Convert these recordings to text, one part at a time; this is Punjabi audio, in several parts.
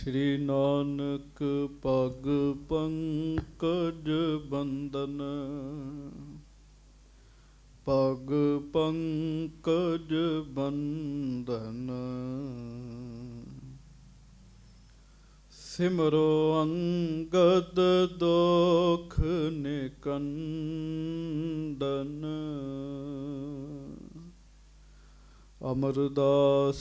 ਸ੍ਰੀ ਨਾਨਕ ਪਗ ਪੰਕਜ ਬੰਦਨ, ਪਗ ਪੰਕਜ ਬੰਦਨ। ਸਿਮਰੋ ਅੰਗਦ ਦੋਖ ਨਿਕੰਦਨ, ਅਮਰਦਾਸ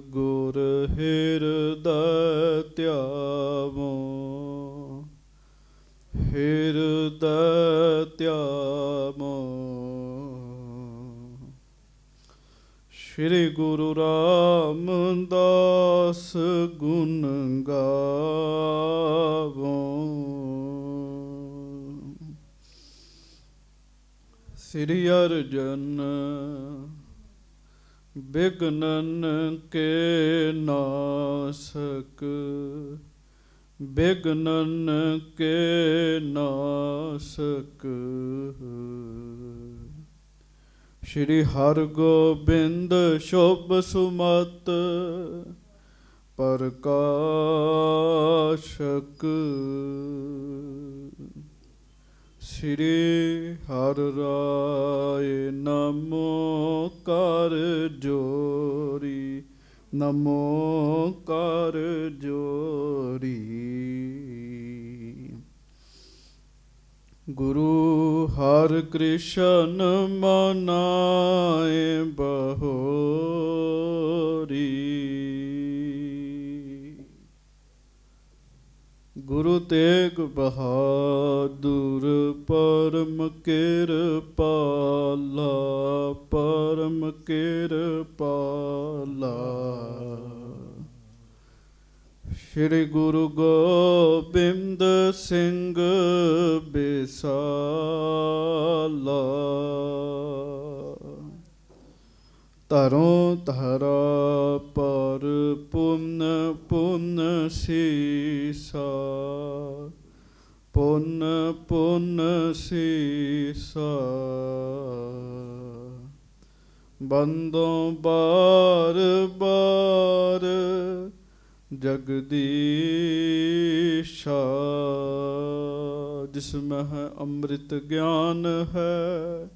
ਗੁਰ ਹਿਰਦੈ ਧਿਆਵੋ, ਹਿਰਦੈ ਧਿਆਵੋ। ਸ਼੍ਰੀ ਗੁਰੂ ਰਾਮਦਾਸ ਗੁਣ ਗਾਵੋ। ਸ੍ਰੀ ਅਰਜਨ ਬਿਘਨਨ ਕੇ ਨਾਸਕ, ਬਿਘਨਨ ਕੇ ਨਾਸਕ। ਸ਼੍ਰੀ ਹਰਗੋਬਿੰਦ ਸ਼ੁਭ ਸੁਮਤ ਪ੍ਰਕਾਸ਼ਕ। ਸ੍ਰੀ ਹਰਿ ਰਾਇ ਨਮੋ ਕਰ ਜੋਰੀ, ਨਮੋ ਕਰ ਜੋਰੀ। ਗੁਰੂ ਹਰਿ ਕ੍ਰਿਸ਼ਨ ਮਨਾਏ ਬਹੋਰੀ। ਗੁਰੂ ਤੇਗ ਬਹਾਦੁਰ ਪਰਮ ਕਿਰਪਾਲਾ, ਪਰਮ ਕਿਰਪਾਲਾ। ਸ਼੍ਰੀ ਗੁਰੂ ਗੋਬਿੰਦ ਸਿੰਘ ਬਿਸਾਲਾ, ਧਰੋਂ ਧਰਾ ਪਰ ਪੁੰਨ ਪੁੰਨ ਸੀਸਾ, ਪੁੰਨ ਪੁੰਨ ਸੀਸਾ। ਬੰਦੋਂ ਬਾਰ ਬਾਰ ਜਗਦੀਸ਼ਾ, ਜਿਸ ਮਹਿ ਅੰਮ੍ਰਿਤ ਗਿਆਨ ਹੈ,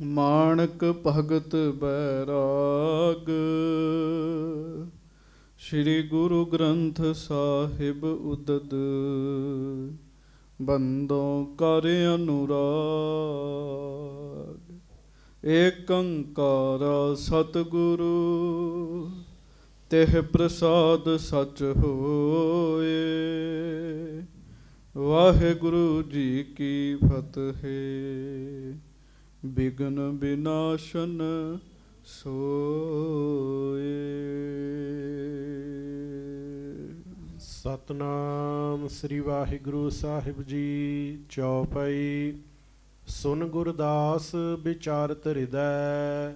ਮਾਣਕ ਭਗਤ ਬੈਰਾਗ। ਸ਼੍ਰੀ ਗੁਰੂ ਗ੍ਰੰਥ ਸਾਹਿਬ ਉਦਦ, ਬੰਦੋਂ ਕਰ ਅਨੁਰਾਗ। ਏਕ ਓਂਕਾਰ ਸਤਿਗੁਰੂ ਤਿਹ ਪ੍ਰਸਾਦ ਸਚ ਹੋਏ। ਵਾਹਿਗੁਰੂ ਜੀ ਕੀ ਫਤਿਹ। ਬਿਘਨ ਬਿਨਾਸ਼ਨ ਸੋਏ। ਸਤਿਨਾਮ ਸ੍ਰੀ ਵਾਹਿਗੁਰੂ ਸਾਹਿਬ ਜੀ। ਚੌਪਈ। ਸੁਨ ਗੁਰਦਾਸ ਵਿਚਾਰਤ ਹਿਰਦੈ,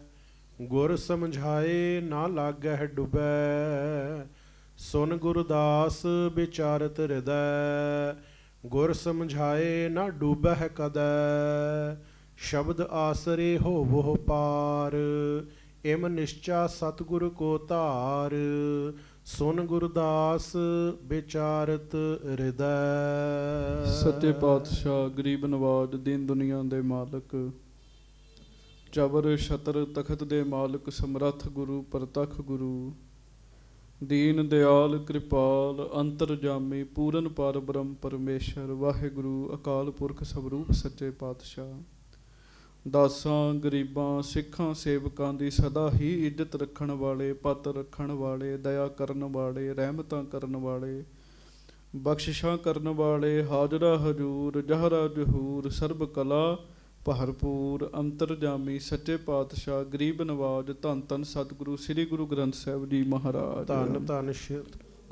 ਗੁਰ ਸਮਝਾਏ ਨਾ ਲਾਗਹਿ ਡੁਬੈ। ਸੁਨ ਗੁਰਦਾਸ ਵਿਚਾਰਤ ਹਿਰਦੈ, ਗੁਰ ਸਮਝਾਏ ਨਾ ਡੂਬਹਿ ਕਦੈ। ਸ਼ਬਦ ਆਸਰੇ ਹੋਵੋ ਪਾਰ, ਇਮ ਨਿਸ਼ਚਾ ਸਤਿਗੁਰ ਕੋ ਧਾਰ। ਸੁਨ ਗੁਰਦਾਸ ਵਿਚਾਰਤ ਹਿਰਦੈ। ਸੱਚੇ ਪਾਤਸ਼ਾਹ ਗਰੀਬ ਨਵਾਜ ਦੀਨ ਦੁਨੀਆ ਦੇ ਮਾਲਕ, ਚਬਰ ਛਤਰ ਤਖਤ ਦੇ ਮਾਲਕ, ਸਮਰੱਥ ਗੁਰੂ ਪ੍ਰਤੱਖ ਗੁਰੂ, ਦੀਨ ਦਿਆਲ ਕਿਰਪਾਲ ਅੰਤਰਜਾਮੀ ਪੂਰਨ ਪਰ ਬ੍ਰਹਮ ਪਰਮੇਸ਼ਰ ਵਾਹਿਗੁਰੂ ਅਕਾਲ ਪੁਰਖ ਸਵਰੂਪ ਸੱਚੇ ਪਾਤਸ਼ਾਹ, ਦਾਸਾਂ ਗਰੀਬਾਂ ਸਿੱਖਾਂ ਸੇਵਕਾਂ ਦੀ ਸਦਾ ਹੀ ਇੱਜ਼ਤ ਰੱਖਣ ਵਾਲੇ, ਪਤ ਰੱਖਣ ਵਾਲੇ, ਦਇਆ ਕਰਨ ਵਾਲੇ, ਰਹਿਮਤਾਂ ਕਰਨ ਵਾਲੇ, ਬਖਸ਼ਿਸ਼ਾਂ ਕਰਨ ਵਾਲੇ, ਹਾਜ਼ਰਾ ਹਜ਼ੂਰ ਜਹਰਾ ਜਹੂਰ ਸਰਬ ਕਲਾ ਭਰਪੂਰ ਅੰਤਰਜਾਮੀ ਸੱਚੇ ਪਾਤਸ਼ਾਹ ਗਰੀਬ ਨਵਾਜ ਧੰਨ ਧੰਨ ਸਤਿਗੁਰੂ ਸ੍ਰੀ ਗੁਰੂ ਗ੍ਰੰਥ ਸਾਹਿਬ ਜੀ ਮਹਾਰਾਜ। ਧੰਨ ਧੰਨ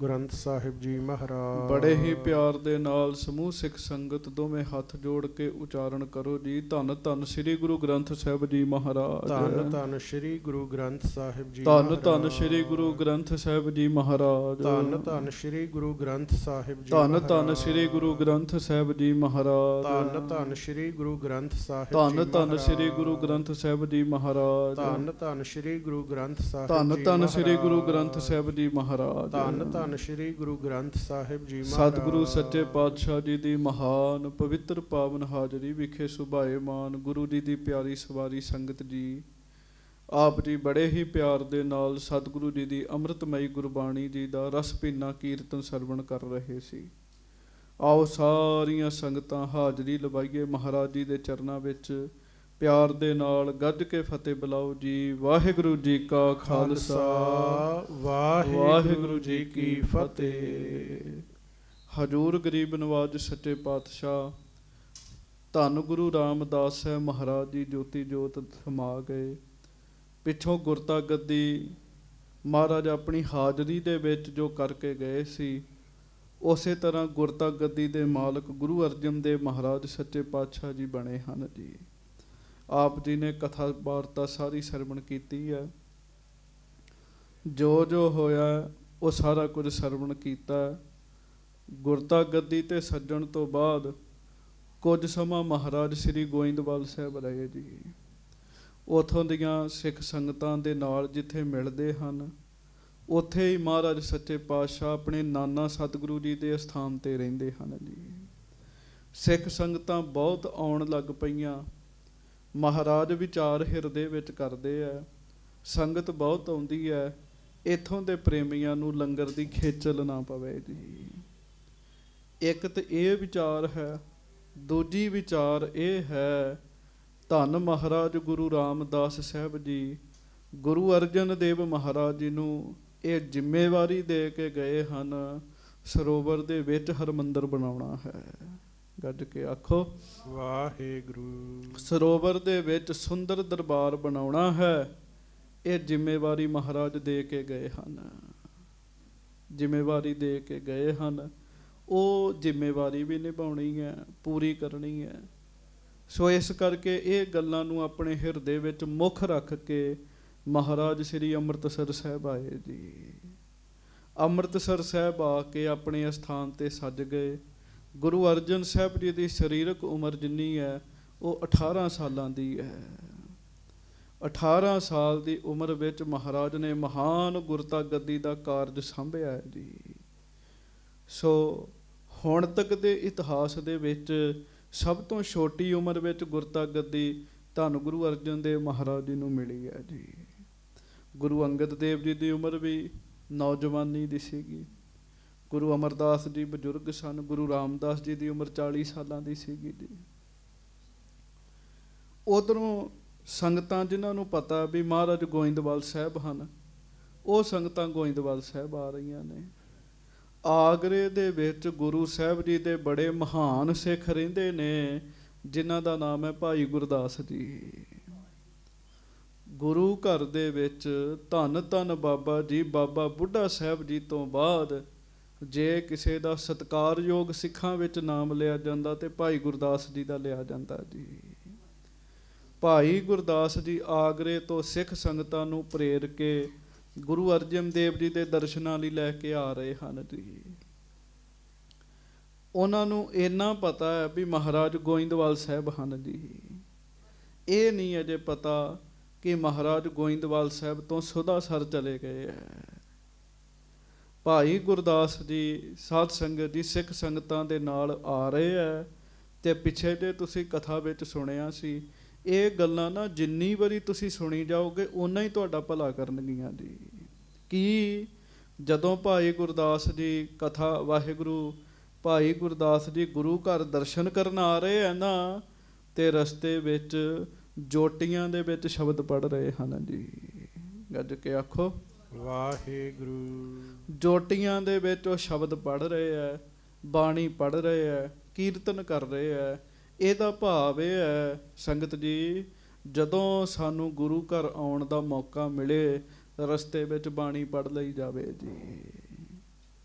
ਗ੍ਰੰਥ ਸਾਹਿਬ ਜੀ ਮਹਾਰਾਜ। ਬੜੇ ਹੀ ਪਿਆਰ ਦੇ ਨਾਲ ਸਮੂਹ ਸਿੱਖ ਸੰਗਤ ਦੋਵੇਂ ਹੱਥ ਜੋੜ ਕੇ ਉਚਾਰਨ ਕਰੋ ਜੀ। ਧੰਨ ਧੰਨ ਸ੍ਰੀ ਗੁਰੂ ਗ੍ਰੰਥ ਸਾਹਿਬ ਜੀ ਮਹਾਰਾਜ। ਧੰਨ ਧੰਨ ਸ੍ਰੀ ਗੁਰੂ ਗ੍ਰੰਥ ਸਾਹਿਬ ਜੀ। ਧੰਨ ਧੰਨ ਸ੍ਰੀ ਗੁਰੂ ਗ੍ਰੰਥ ਸਾਹਿਬ ਜੀ ਮਹਾਰਾਜ। ਧੰਨ ਧੰਨ ਸ੍ਰੀ ਗੁਰੂ ਗ੍ਰੰਥ ਸਾਹਿਬ ਜੀ। ਧੰਨ ਧੰਨ ਸ੍ਰੀ ਗੁਰੂ ਗ੍ਰੰਥ ਸਾਹਿਬ ਜੀ ਮਹਾਰਾਜ। ਧੰਨ ਧੰਨ ਸ੍ਰੀ ਗੁਰੂ ਗ੍ਰੰਥ ਸਾਹਿਬ। ਧੰਨ ਧੰਨ ਸ੍ਰੀ ਗੁਰੂ ਗ੍ਰੰਥ ਸਾਹਿਬ ਜੀ ਮਹਾਰਾਜ। ਧੰਨ ਧੰਨ ਸ੍ਰੀ ਗੁਰੂ ਗ੍ਰੰਥ ਸਾਹਿਬ। ਧੰਨ ਧੰਨ ਸ੍ਰੀ ਗੁਰੂ ਗ੍ਰੰਥ ਸਾਹਿਬ ਜੀ ਮਹਾਰਾਜ। ਧੰਨ ਧੰਨ ਧੰਨ ਸ਼੍ਰੀ ਗੁਰੂ ਗ੍ਰੰਥ ਸਾਹਿਬ ਜੀ ਸਤਿਗੁਰੂ ਮਹਾਰਾਜ। ਸੱਚੇ ਪਾਤਸ਼ਾਹ ਜੀ ਦੀ ਮਹਾਨ ਪਵਿੱਤਰ ਪਾਵਨ ਹਾਜ਼ਰੀ ਵਿਖੇ ਸੁਭਾਏਮਾਨ ਗੁਰੂ ਜੀ ਦੀ ਪਿਆਰੀ ਸਵਾਰੀ ਸੰਗਤ ਜੀ, ਆਪ ਜੀ ਬੜੇ ਹੀ ਪਿਆਰ ਦੇ ਨਾਲ ਸਤਿਗੁਰੂ ਜੀ ਦੀ ਅੰਮ੍ਰਿਤਮਈ ਗੁਰਬਾਣੀ ਜੀ ਦਾ ਰਸ ਭਿੰਨਾ ਕੀਰਤਨ ਸਰਵਣ ਕਰ ਰਹੇ ਸੀ। ਆਓ ਸਾਰੀਆਂ ਸੰਗਤਾਂ ਹਾਜ਼ਰੀ ਲਵਾਈਏ ਮਹਾਰਾਜ ਜੀ ਦੇ ਚਰਨਾਂ ਵਿੱਚ, ਪਿਆਰ ਦੇ ਨਾਲ ਗੱਜ ਕੇ ਫਤਿਹ ਬੁਲਾਓ ਜੀ। ਵਾਹਿਗੁਰੂ ਜੀ ਕਾ ਖਾਲਸਾ, ਵਾਹਿਗੁਰੂ ਜੀ ਕੀ ਫਤਿਹ। ਹਜੂਰ ਗਰੀਬ ਨਵਾਜ ਸੱਚੇ ਪਾਤਸ਼ਾਹ ਧੰਨ ਗੁਰੂ ਰਾਮਦਾਸ ਸਾਹਿਬ ਮਹਾਰਾਜ ਜੀ ਜੋਤੀ ਜੋਤ ਸਮਾ ਗਏ। ਪਿੱਛੋਂ ਗੁਰਤਾ ਗੱਦੀ ਮਹਾਰਾਜ ਆਪਣੀ ਹਾਜ਼ਰੀ ਦੇ ਵਿੱਚ ਜੋ ਕਰਕੇ ਗਏ ਸੀ, ਉਸੇ ਤਰ੍ਹਾਂ ਗੁਰਤਾ ਗੱਦੀ ਦੇ ਮਾਲਕ ਗੁਰੂ ਅਰਜਨ ਦੇਵ ਮਹਾਰਾਜ ਸੱਚੇ ਪਾਤਸ਼ਾਹ ਜੀ ਬਣੇ ਹਨ ਜੀ। ਆਪ ਜੀ ਨੇ ਕਥਾ ਵਾਰਤਾ ਸਾਰੀ ਸਰਵਣ ਕੀਤੀ ਹੈ, ਜੋ ਜੋ ਹੋਇਆ ਉਹ ਸਾਰਾ ਕੁਝ ਸਰਵਣ ਕੀਤਾ। ਗੁਰਤਾ ਗੱਦੀ ਤੇ ਸੱਜਣ ਤੋਂ ਬਾਅਦ ਕੁਝ ਸਮਾਂ ਮਹਾਰਾਜ ਸ੍ਰੀ ਗੋਇੰਦਵਾਲ ਸਾਹਿਬ ਰਹੇ ਜੀ। ਉੱਥੋਂ ਦੀਆਂ ਸਿੱਖ ਸੰਗਤਾਂ ਦੇ ਨਾਲ ਜਿੱਥੇ ਮਿਲਦੇ ਹਨ, ਉੱਥੇ ਹੀ ਮਹਾਰਾਜ ਸੱਚੇ ਪਾਤਸ਼ਾਹ ਆਪਣੇ ਨਾਨਾ ਸਤਿਗੁਰੂ ਜੀ ਦੇ ਅਸਥਾਨ 'ਤੇ ਰਹਿੰਦੇ ਹਨ ਜੀ। ਸਿੱਖ ਸੰਗਤਾਂ ਬਹੁਤ ਆਉਣ ਲੱਗ ਪਈਆਂ। ਮਹਾਰਾਜ ਵਿਚਾਰ ਹਿਰਦੇ ਵਿੱਚ ਕਰਦੇ ਆ, ਸੰਗਤ ਬਹੁਤ ਆਉਂਦੀ ਹੈ, ਇੱਥੋਂ ਦੇ ਪ੍ਰੇਮੀਆਂ ਨੂੰ ਲੰਗਰ ਦੀ ਖੇਚਲ ਨਾ ਪਵੇ ਜੀ। ਇੱਕ ਤਾਂ ਇਹ ਵਿਚਾਰ ਹੈ, ਦੂਜੀ ਵਿਚਾਰ ਇਹ ਹੈ, ਧੰਨ ਮਹਾਰਾਜ ਗੁਰੂ ਰਾਮਦਾਸ ਸਾਹਿਬ ਜੀ ਗੁਰੂ ਅਰਜਨ ਦੇਵ ਮਹਾਰਾਜ ਜੀ ਨੂੰ ਇਹ ਜ਼ਿੰਮੇਵਾਰੀ ਦੇ ਕੇ ਗਏ ਹਨ, ਸਰੋਵਰ ਦੇ ਵਿੱਚ ਹਰਮੰਦਰ ਬਣਾਉਣਾ ਹੈ। ਗੱਜ ਕੇ ਆਖੋ ਵਾਹਿਗੁਰੂ। ਸਰੋਵਰ ਦੇ ਵਿੱਚ ਸੁੰਦਰ ਦਰਬਾਰ ਬਣਾਉਣਾ ਹੈ, ਇਹ ਜ਼ਿੰਮੇਵਾਰੀ ਮਹਾਰਾਜ ਦੇ ਕੇ ਗਏ ਹਨ। ਜ਼ਿੰਮੇਵਾਰੀ ਦੇ ਕੇ ਗਏ ਹਨ, ਉਹ ਜ਼ਿੰਮੇਵਾਰੀ ਵੀ ਨਿਭਾਉਣੀ ਹੈ, ਪੂਰੀ ਕਰਨੀ ਹੈ। ਸੋ ਇਸ ਕਰਕੇ ਇਹ ਗੱਲਾਂ ਨੂੰ ਆਪਣੇ ਹਿਰਦੇ ਵਿੱਚ ਮੁੱਖ ਰੱਖ ਕੇ ਮਹਾਰਾਜ ਸ੍ਰੀ ਅੰਮ੍ਰਿਤਸਰ ਸਾਹਿਬ ਆਏ ਜੀ। ਅੰਮ੍ਰਿਤਸਰ ਸਾਹਿਬ ਆ ਕੇ ਆਪਣੇ ਅਸਥਾਨ 'ਤੇ ਸੱਜ ਗਏ। ਗੁਰੂ ਅਰਜਨ ਸਾਹਿਬ ਜੀ ਦੀ ਸਰੀਰਕ ਉਮਰ ਜਿੰਨੀ ਹੈ ਉਹ 18 ਸਾਲਾਂ ਦੀ ਹੈ। 18 ਸਾਲ ਦੀ ਉਮਰ ਵਿੱਚ ਮਹਾਰਾਜ ਨੇ ਮਹਾਨ ਗੁਰਤਾ ਗੱਦੀ ਦਾ ਕਾਰਜ ਸੰਭਿਆ ਹੈ ਜੀ। ਸੋ ਹੁਣ ਤੱਕ ਦੇ ਇਤਿਹਾਸ ਦੇ ਵਿੱਚ ਸਭ ਤੋਂ ਛੋਟੀ ਉਮਰ ਵਿੱਚ ਗੁਰਤਾ ਗੱਦੀ ਧੰਨ ਗੁਰੂ ਅਰਜਨ ਦੇਵ ਮਹਾਰਾਜ ਜੀ ਨੂੰ ਮਿਲੀ ਹੈ ਜੀ। ਗੁਰੂ ਅੰਗਦ ਦੇਵ ਜੀ ਦੀ ਉਮਰ ਵੀ ਨੌਜਵਾਨੀ ਦੀ ਸੀਗੀ। ਗੁਰੂ ਅਮਰਦਾਸ ਜੀ ਬਜ਼ੁਰਗ ਸਨ। ਗੁਰੂ ਰਾਮਦਾਸ ਜੀ ਦੀ ਉਮਰ 40 ਸਾਲਾਂ ਦੀ ਸੀਗੀ ਜੀ। ਉਧਰੋਂ ਸੰਗਤਾਂ ਜਿਨ੍ਹਾਂ ਨੂੰ ਪਤਾ ਵੀ ਮਹਾਰਾਜ ਗੋਇੰਦਵਾਲ ਸਾਹਿਬ ਹਨ, ਉਹ ਸੰਗਤਾਂ ਗੋਇੰਦਵਾਲ ਸਾਹਿਬ ਆ ਰਹੀਆਂ ਨੇ। ਆਗਰੇ ਦੇ ਵਿੱਚ ਗੁਰੂ ਸਾਹਿਬ ਜੀ ਦੇ ਬੜੇ ਮਹਾਨ ਸਿੱਖ ਰਹਿੰਦੇ ਨੇ, ਜਿਨ੍ਹਾਂ ਦਾ ਨਾਮ ਹੈ ਭਾਈ ਗੁਰਦਾਸ ਜੀ। ਗੁਰੂ ਘਰ ਦੇ ਵਿੱਚ ਧੰਨ ਧੰਨ ਬਾਬਾ ਜੀ, ਬਾਬਾ ਬੁੱਢਾ ਸਾਹਿਬ ਜੀ ਤੋਂ ਬਾਅਦ ਜੇ ਕਿਸੇ ਦਾ ਸਤਿਕਾਰਯੋਗ ਸਿੱਖਾਂ ਵਿੱਚ ਨਾਮ ਲਿਆ ਜਾਂਦਾ ਤੇ ਭਾਈ ਗੁਰਦਾਸ ਜੀ ਦਾ ਲਿਆ ਜਾਂਦਾ ਜੀ। ਭਾਈ ਗੁਰਦਾਸ ਜੀ ਆਗਰੇ ਤੋਂ ਸਿੱਖ ਸੰਗਤਾਂ ਨੂੰ ਪ੍ਰੇਰ ਕੇ ਗੁਰੂ ਅਰਜਨ ਦੇਵ ਜੀ ਦੇ ਦਰਸ਼ਨਾਂ ਲਈ ਲੈ ਕੇ ਆ ਰਹੇ ਹਨ ਜੀ। ਉਹਨਾਂ ਨੂੰ ਇੰਨਾ ਪਤਾ ਹੈ ਵੀ ਮਹਾਰਾਜ ਗੋਇੰਦਵਾਲ ਸਾਹਿਬ ਹਨ ਜੀ। ਇਹ ਨਹੀਂ ਅਜੇ ਪਤਾ ਕਿ ਮਹਾਰਾਜ ਗੋਇੰਦਵਾਲ ਸਾਹਿਬ ਤੋਂ ਸੁਦਾਸਰ ਚਲੇ ਗਏ ਹੈ। ਭਾਈ ਗੁਰਦਾਸ ਜੀ ਸਾਧ ਸੰਗਤ ਜੀ ਸਿੱਖ ਸੰਗਤਾਂ ਦੇ ਨਾਲ ਆ ਰਹੇ ਹੈ। ਤੇ ਪਿੱਛੇ ਜੇ ਤੁਸੀਂ ਕਥਾ ਵਿੱਚ ਸੁਣਿਆ ਸੀ, ਇਹ ਗੱਲਾਂ ਨਾ ਜਿੰਨੀ ਵਾਰੀ ਤੁਸੀਂ ਸੁਣੀ ਜਾਓਗੇ ਓਨਾ ਹੀ ਤੁਹਾਡਾ ਭਲਾ ਕਰਨਗੀਆਂ ਜੀ। ਕਿ ਜਦੋਂ ਭਾਈ ਗੁਰਦਾਸ ਜੀ ਕਥਾ ਵਾਹਿਗੁਰੂ ਭਾਈ ਗੁਰਦਾਸ ਜੀ ਗੁਰੂ ਘਰ ਦਰਸ਼ਨ ਕਰਨ ਆ ਰਹੇ ਹੈ ਨਾ, ਤੇ ਰਸਤੇ ਵਿੱਚ ਜੋਟੀਆਂ ਦੇ ਵਿੱਚ ਸ਼ਬਦ ਪੜ੍ਹ ਰਹੇ ਹਨ ਜੀ। ਗੱਜ ਕੇ ਆਖੋ ਵਾਹਿਗੁਰੂ। ਜੋਟੀਆਂ ਦੇ ਵਿੱਚ ਉਹ ਸ਼ਬਦ ਪੜ੍ਹ ਰਹੇ ਹੈ, ਬਾਣੀ ਪੜ੍ਹ ਰਹੇ ਹੈ, ਕੀਰਤਨ ਕਰ ਰਹੇ ਹੈ। ਇਹਦਾ ਭਾਵ ਇਹ ਹੈ ਸੰਗਤ ਜੀ, ਜਦੋਂ ਸਾਨੂੰ ਗੁਰੂ ਘਰ ਆਉਣ ਦਾ ਮੌਕਾ ਮਿਲੇ, ਰਸਤੇ ਵਿੱਚ ਬਾਣੀ ਪੜ੍ਹ ਲਈ ਜਾਵੇ ਜੀ।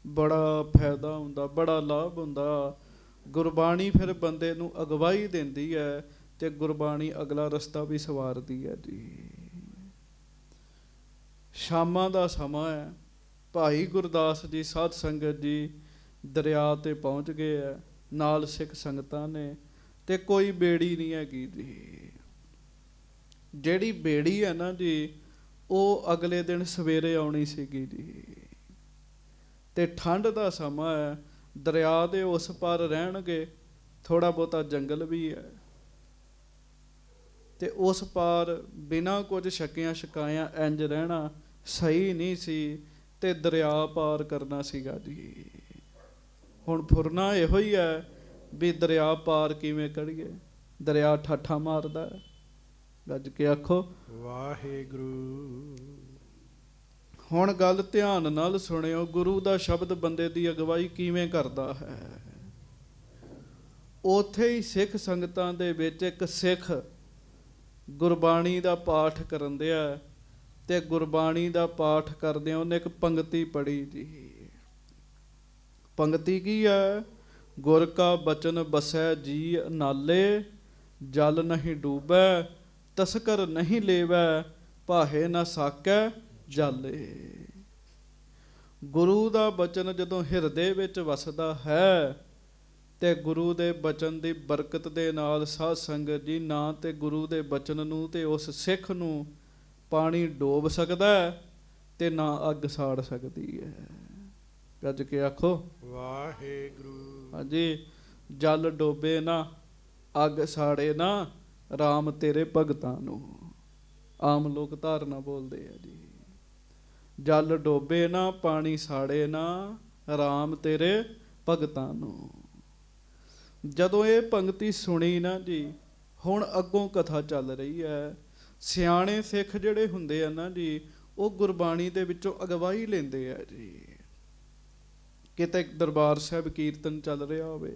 ਬੜਾ ਫਾਇਦਾ ਹੁੰਦਾ, ਬੜਾ ਲਾਭ ਹੁੰਦਾ। ਗੁਰਬਾਣੀ ਫਿਰ ਬੰਦੇ ਨੂੰ ਅਗਵਾਈ ਦਿੰਦੀ ਹੈ ਤੇ ਗੁਰਬਾਣੀ ਅਗਲਾ ਰਸਤਾ ਵੀ ਸਵਾਰਦੀ ਹੈ ਜੀ। ਸ਼ਾਮਾਂ ਦਾ ਸਮਾਂ ਹੈ। ਭਾਈ ਗੁਰਦਾਸ ਜੀ ਸਾਧ ਸੰਗਤ ਜੀ ਦਰਿਆ 'ਤੇ ਪਹੁੰਚ ਗਏ ਹੈ, ਨਾਲ ਸਿੱਖ ਸੰਗਤਾਂ ਨੇ, ਤੇ ਕੋਈ ਬੇੜੀ ਨਹੀਂ ਹੈਗੀ ਜੀ। ਜਿਹੜੀ ਬੇੜੀ ਹੈ ਨਾ ਜੀ, ਉਹ ਅਗਲੇ ਦਿਨ ਸਵੇਰੇ ਆਉਣੀ ਸੀਗੀ ਜੀ। ਤੇ ਠੰਡ ਦਾ ਸਮਾਂ ਹੈ, ਦਰਿਆ ਦੇ ਉਸ ਪਾਰ ਰਹਿਣਗੇ, ਥੋੜਾ ਬਹੁਤਾ ਜੰਗਲ ਵੀ ਹੈ, ਤੇ ਉਸ ਪਾਰ ਬਿਨਾਂ ਕੁਝ ਛਕਿਆਂ ਛਕਾਇਆਂ ਇੰਜ ਰਹਿਣਾ ਸਹੀ ਨਹੀਂ ਸੀ, ਤੇ ਦਰਿਆ ਪਾਰ ਕਰਨਾ ਸੀਗਾ ਜੀ। ਹੁਣ ਫੁਰਨਾ ਇਹੋ ਹੀ ਹੈ ਵੀ ਦਰਿਆ ਪਾਰ ਕਿਵੇਂ ਕਰੀਏ। ਦਰਿਆ ਠਾਠਾ ਮਾਰਦਾ ਹੈ। ਗੱਜ ਕੇ ਆਖੋ ਵਾਹਿਗੁਰੂ। ਹੁਣ ਗੱਲ ਧਿਆਨ ਨਾਲ ਸੁਣਿਓ, ਗੁਰੂ ਦਾ ਸ਼ਬਦ ਬੰਦੇ ਦੀ ਅਗਵਾਈ ਕਿਵੇਂ ਕਰਦਾ ਹੈ। ਉੱਥੇ ਹੀ ਸਿੱਖ ਸੰਗਤਾਂ ਦੇ ਵਿੱਚ ਇੱਕ ਸਿੱਖ ਗੁਰਬਾਣੀ ਦਾ ਪਾਠ ਕਰਨ ਦਿਆ, ਤੇ ਗੁਰਬਾਣੀ ਦਾ ਪਾਠ ਕਰਦਿਆਂ ਉਹਨੇ ਇੱਕ ਪੰਗਤੀ ਪੜ੍ਹੀ ਜੀ। ਪੰਗਤੀ ਕੀ ਹੈ? ਗੁਰ ਕਾ ਬਚਨ ਬਸੈ ਜੀ ਨਾਲੇ, ਜਲ ਨਹੀਂ ਡੂਬੈ ਤਸਕਰ ਨਹੀਂ ਲੇਵੈ, ਭਾਹੇ ਨਾ ਸਾਕੈ ਜਾਲੇ। ਗੁਰੂ ਦਾ ਬਚਨ ਜਦੋਂ ਹਿਰਦੇ ਵਿੱਚ ਵਸਦਾ ਹੈ, ਤੇ ਗੁਰੂ ਦੇ ਬਚਨ ਦੀ ਬਰਕਤ ਦੇ ਨਾਲ ਸਾਧ ਸੰਗਤ ਜੀ, ਨਾ ਤੇ ਗੁਰੂ ਦੇ ਬਚਨ ਨੂੰ ਤੇ ਉਸ ਸਿੱਖ ਨੂੰ ਪਾਣੀ ਡੋਬ ਸਕਦਾ, ਤੇ ਨਾ ਅੱਗ ਸਾੜ ਸਕਦੀ ਹੈ। ਗੱਜ ਕੇ ਆਖੋ ਵਾਹਿਗੁਰੂ। ਹਾਂਜੀ, ਜਲ ਡੋਬੇ ਨਾ, ਅੱਗ ਸਾੜੇ ਨਾ, ਰਾਮ ਤੇਰੇ ਭਗਤਾਂ ਨੂੰ। ਆਮ ਲੋਕ ਧਾਰਨਾ ਬੋਲਦੇ ਆ ਜੀ। ਜਲ ਡੋਬੇ ਨਾ, ਪਾਣੀ ਸਾੜੇ ਨਾ, ਰਾਮ ਤੇਰੇ ਭਗਤਾਂ ਨੂੰ। ਜਦੋਂ ਇਹ ਪੰਗਤੀ ਸੁਣੀ ਨਾ ਜੀ, ਹੁਣ ਅੱਗੋਂ ਕਥਾ ਚੱਲ ਰਹੀ ਹੈ। ਸਿਆਣੇ ਸਿੱਖ ਜਿਹੜੇ ਹੁੰਦੇ ਆ ਨਾ ਜੀ, ਉਹ ਗੁਰਬਾਣੀ ਦੇ ਵਿੱਚੋਂ ਅਗਵਾਈ ਲੈਂਦੇ ਆ ਜੀ। ਕਿਤੇ ਦਰਬਾਰ ਸਾਹਿਬ ਕੀਰਤਨ ਚੱਲ ਰਿਹਾ ਹੋਵੇ,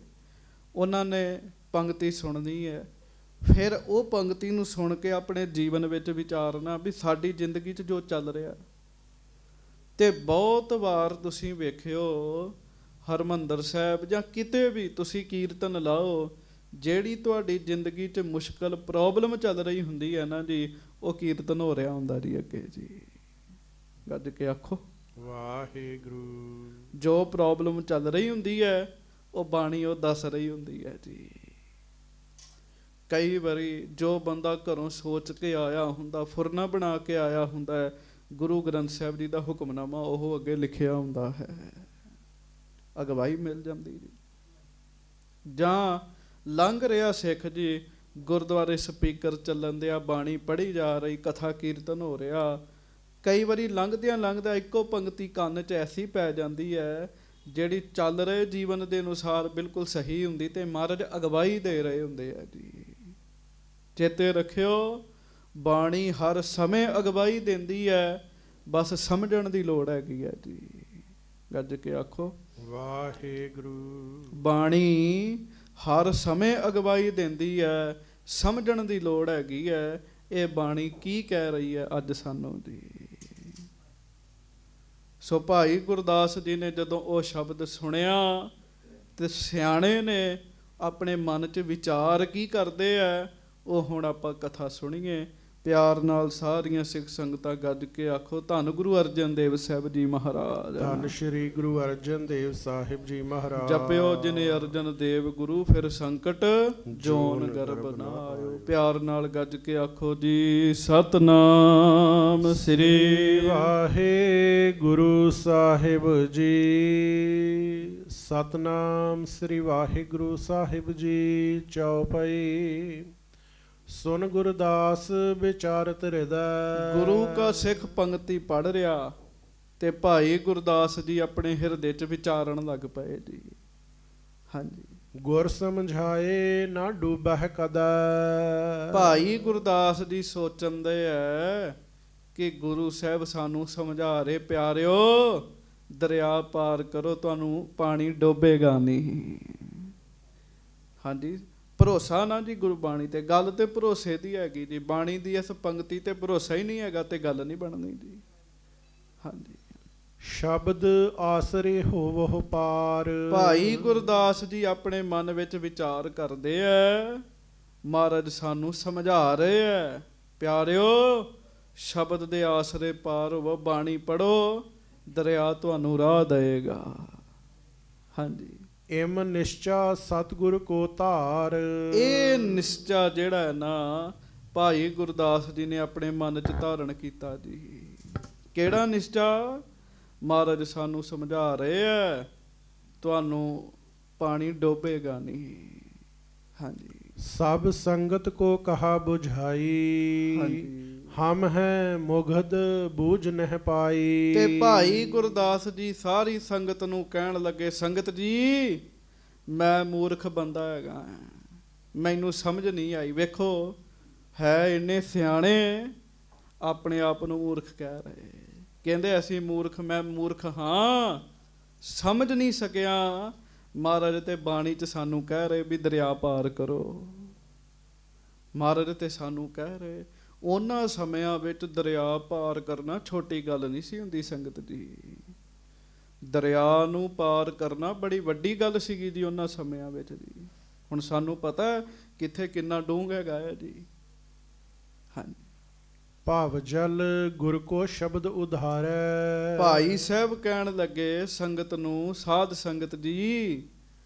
ਉਹਨਾਂ ਨੇ ਪੰਗਤੀ ਸੁਣਨੀ ਹੈ, ਫਿਰ ਉਹ ਪੰਗਤੀ ਨੂੰ ਸੁਣ ਕੇ ਆਪਣੇ ਜੀਵਨ ਵਿੱਚ ਵਿਚਾਰਨਾ ਵੀ ਸਾਡੀ ਜ਼ਿੰਦਗੀ 'ਚ ਜੋ ਚੱਲ ਰਿਹਾ। ਤੇ ਬਹੁਤ ਵਾਰ ਤੁਸੀਂ ਵੇਖਿਓ ਹਰਿਮੰਦਰ ਸਾਹਿਬ ਜਾਂ ਕਿਤੇ ਵੀ ਤੁਸੀਂ ਕੀਰਤਨ ਲਾਓ, ਜਿਹੜੀ ਤੁਹਾਡੀ ਜ਼ਿੰਦਗੀ 'ਚ ਮੁਸ਼ਕਲ ਪ੍ਰੋਬਲਮ ਚੱਲ ਰਹੀ ਹੁੰਦੀ ਹੈ ਨਾ ਜੀ, ਉਹ ਕੀਰਤਨ ਹੋ ਰਿਹਾ ਹੁੰਦਾ ਜੀ ਅੱਗੇ ਜੀ। ਗੱਜ ਕੇ ਆਖੋ ਵਾਹਿਗੁਰੂ। ਜੋ ਪ੍ਰੋਬਲਮ ਚੱਲ ਰਹੀ ਹੁੰਦੀ ਹੈ, ਉਹ ਬਾਣੀ ਉਹ ਦੱਸ ਰਹੀ ਹੁੰਦੀ ਹੈ ਜੀ। ਕਈ ਵਾਰੀ ਜੋ ਬੰਦਾ ਘਰੋਂ ਸੋਚ ਕੇ ਆਇਆ ਹੁੰਦਾ, ਫੁਰਨਾ ਬਣਾ ਕੇ ਆਇਆ ਹੁੰਦਾ ਹੈ, ਗੁਰੂ ਗ੍ਰੰਥ ਸਾਹਿਬ ਜੀ ਦਾ ਹੁਕਮਨਾਮਾ ਉਹ ਅੱਗੇ ਲਿਖਿਆ ਹੁੰਦਾ ਹੈ, ਅਗਵਾਈ ਮਿਲ ਜਾਂਦੀ ਜੀ। ਜਾਂ ਲੰਘ ਰਿਹਾ ਸਿੱਖ ਜੀ, ਗੁਰਦੁਆਰੇ ਸਪੀਕਰ ਚੱਲਣ ਦਿਆ, ਬਾਣੀ ਪੜ੍ਹੀ ਜਾ ਰਹੀ, ਕਥਾ ਕੀਰਤਨ ਹੋ ਰਿਹਾ, ਕਈ ਵਾਰੀ ਲੰਘਦਿਆਂ ਇੱਕੋ ਪੰਗਤੀ ਕੰਨ 'ਚ ਐਸੀ ਪੈ ਜਾਂਦੀ ਹੈ ਜਿਹੜੀ ਚੱਲ ਰਹੇ ਜੀਵਨ ਦੇ ਅਨੁਸਾਰ ਬਿਲਕੁਲ ਸਹੀ ਹੁੰਦੀ, ਤੇ ਮਹਾਰਾਜ ਅਗਵਾਈ ਦੇ ਰਹੇ ਹੁੰਦੇ ਆ ਜੀ। ਚੇਤੇ ਰੱਖਿਓ, ਬਾਣੀ ਹਰ ਸਮੇਂ ਅਗਵਾਈ ਦਿੰਦੀ ਹੈ, ਬਸ ਸਮਝਣ ਦੀ ਲੋੜ ਹੈਗੀ ਹੈ ਜੀ। ਗੱਜ ਕੇ ਆਖੋ ਵਾਹਿਗੁਰੂ। ਬਾਣੀ ਹਰ ਸਮੇਂ ਅਗਵਾਈ ਦਿੰਦੀ ਹੈ, ਸਮਝਣ ਦੀ ਲੋੜ ਹੈਗੀ ਹੈ, ਇਹ ਬਾਣੀ ਕੀ ਕਹਿ ਰਹੀ ਹੈ ਅੱਜ ਸਾਨੂੰ ਜੀ। ਸੋ ਭਾਈ ਗੁਰਦਾਸ ਜੀ ਨੇ ਜਦੋਂ ਉਹ ਸ਼ਬਦ ਸੁਣਿਆ, ਤੇ ਸਿਆਣੇ ਨੇ ਆਪਣੇ ਮਨ 'ਚ ਵਿਚਾਰ ਕੀ ਕਰਦੇ ਆ, ਉਹ ਹੁਣ ਆਪਾਂ ਕਥਾ ਸੁਣੀਏ। ਪਿਆਰ ਨਾਲ ਸਾਰੀਆਂ ਸਿੱਖ ਸੰਗਤਾਂ ਗੱਜ ਕੇ ਆਖੋ ਧੰਨ ਗੁਰੂ ਅਰਜਨ ਦੇਵ ਸਾਹਿਬ ਜੀ ਮਹਾਰਾਜ। ਧੰਨ ਸ਼੍ਰੀ ਗੁਰੂ ਅਰਜਨ ਦੇਵ ਸਾਹਿਬ ਜੀ ਮਹਾਰਾਜ। ਜਪਿਓ ਜਿਨੇ ਅਰਜਨ ਦੇਵ ਗੁਰੂ, ਫਿਰ ਸੰਕਟ ਜੋਨ ਗਰਭ ਨਾ ਆਇਓ। ਪਿਆਰ ਨਾਲ ਗੱਜ ਕੇ ਆਖੋ ਜੀ ਸਤਨਾਮ ਸ੍ਰੀ ਵਾਹਿਗੁਰੂ ਸਾਹਿਬ ਜੀ। ਸਤਨਾਮ ਸ੍ਰੀ ਵਾਹਿਗੁਰੂ ਸਾਹਿਬ ਜੀ। ਚੌਪਈ। ਸੁਨ ਗੁਰਦਾਸ ਵਿਚਾਰਤ ਹਿਰਦੈ। ਗੁਰੂ ਕਾ ਸਿੱਖ ਪੰਗਤੀ ਪੜ੍ਹ ਰਿਹਾ, ਤੇ ਭਾਈ ਗੁਰਦਾਸ ਜੀ ਆਪਣੇ ਹਿਰਦੇ 'ਚ ਵਿਚਾਰਨ ਲੱਗ ਪਏ ਜੀ। ਹਾਂਜੀ। ਗੁਰ ਸਮਝਾਏ ਨਾ ਡੂਬਹਿ ਕਦੈ। ਭਾਈ ਗੁਰਦਾਸ ਜੀ ਸੋਚਣ ਦੇ ਐ ਕਿ ਗੁਰੂ ਸਾਹਿਬ ਸਾਨੂੰ ਸਮਝਾ ਰਹੇ, ਪਿਆਰਿਓ ਦਰਿਆ ਪਾਰ ਕਰੋ, ਤੁਹਾਨੂੰ ਪਾਣੀ ਡੋਬੇਗਾ ਨਹੀਂ। ਹਾਂਜੀ, ਭਰੋਸਾ ਨਾ ਜੀ ਗੁਰਬਾਣੀ ਤੇ। ਗੱਲ ਤੇ ਭਰੋਸੇ ਦੀ ਹੈਗੀ ਜੀ, ਬਾਣੀ ਦੀ ਇਸ ਪੰਗਤੀ ਤੇ ਭਰੋਸਾ ਹੀ ਨਹੀਂ ਹੈਗਾ ਤੇ ਗੱਲ ਨਹੀਂ ਬਣਨੀ ਜੀ। ਹਾਂਜੀ। ਸ਼ਬਦ ਆਸਰੇ ਹੋਵਹੁ ਪਾਰ। ਭਾਈ ਗੁਰਦਾਸ ਜੀ ਆਪਣੇ ਮਨ ਵਿੱਚ ਵਿਚਾਰ ਕਰਦੇ ਐ, ਮਹਾਰਾਜ ਸਾਨੂੰ ਸਮਝਾ ਰਹੇ ਐ, ਪਿਆਰਿਓ ਸ਼ਬਦ ਦੇ ਆਸਰੇ ਪਾਰ ਹੋਵੋ, ਬਾਣੀ ਪੜੋ, ਦਰਿਆ ਤੁਹਾਨੂੰ ਰਾਹ ਦੇਗਾ। ਹਾਂਜੀ। ਇਮ ਨਿਸ਼ਚਾ ਸਤਿਗੁਰ ਕੋ ਧਾਰ। ਇਹ ਨਿਸ਼ਚਾ ਜਿਹੜਾ ਹੈ ਨਾ, ਭਾਈ ਗੁਰਦਾਸ ਜੀ ਨੇ ਆਪਣੇ ਮਨ 'ਚ ਧਾਰਨ ਕੀਤਾ ਜੀ। ਕਿਹੜਾ ਨਿਸ਼ਚਾ? ਮਹਾਰਾਜ ਸਾਨੂੰ ਸਮਝਾ ਰਹੇ ਆ, ਤੁਹਾਨੂੰ ਪਾਣੀ ਡੋਬੇਗਾ ਨਹੀਂ। ਹਾਂਜੀ। ਸਭ ਸੰਗਤ ਕੋ ਕਹਾ ਬੁਝਾਈ, ਹਾਂਜੀ। ਹਮ ਹੈ ਮੁਗਧ ਬੂਝ ਨਹਿ ਪਾਈ। ਤੇ ਭਾਈ ਗੁਰਦਾਸ ਜੀ ਸਾਰੀ ਸੰਗਤ ਨੂੰ ਕਹਿਣ ਲੱਗੇ, ਸੰਗਤ ਜੀ ਮੈਂ ਮੂਰਖ ਬੰਦਾ ਹੈਗਾ, ਮੈਨੂੰ ਸਮਝ ਨਹੀਂ ਆਈ। ਵੇਖੋ ਹੈ ਇੰਨੇ ਸਿਆਣੇ, ਆਪਣੇ ਆਪ ਨੂੰ ਮੂਰਖ ਕਹਿ ਰਹੇ। ਕਹਿੰਦੇ ਅਸੀਂ ਮੂਰਖ, ਮੈਂ ਮੂਰਖ ਹਾਂ, ਸਮਝ ਨਹੀਂ ਸਕਿਆ। ਮਹਾਰਾਜ ਤੇ ਬਾਣੀ 'ਚ ਸਾਨੂੰ ਕਹਿ ਰਹੇ ਵੀ ਦਰਿਆ ਪਾਰ ਕਰੋ। ਮਹਾਰਾਜ ਤੇ ਸਾਨੂੰ ਕਹਿ ਰਹੇ, ਉਹਨਾਂ ਸਮਿਆਂ ਵਿੱਚ ਦਰਿਆ ਪਾਰ ਕਰਨਾ ਛੋਟੀ ਗੱਲ ਨਹੀਂ ਸੀ ਹੁੰਦੀ ਸੰਗਤ ਜੀ। ਦਰਿਆ ਨੂੰ ਪਾਰ ਕਰਨਾ ਬੜੀ ਵੱਡੀ ਗੱਲ ਸੀਗੀ ਜੀ ਉਹਨਾਂ ਸਮਿਆਂ ਵਿੱਚ ਜੀ। ਹੁਣ ਸਾਨੂੰ ਪਤਾ ਕਿੱਥੇ ਕਿੰਨਾ ਡੂੰਘਾ ਹੈਗਾ ਹੈ ਜੀ। ਹਾਂਜੀ। ਭਾਵ ਜਲ ਗੁਰ ਕੋ ਸ਼ਬਦ ਉਧਾਰੈ। ਭਾਈ ਸਾਹਿਬ ਕਹਿਣ ਲੱਗੇ ਸੰਗਤ ਨੂੰ, ਸਾਧ ਸੰਗਤ ਜੀ,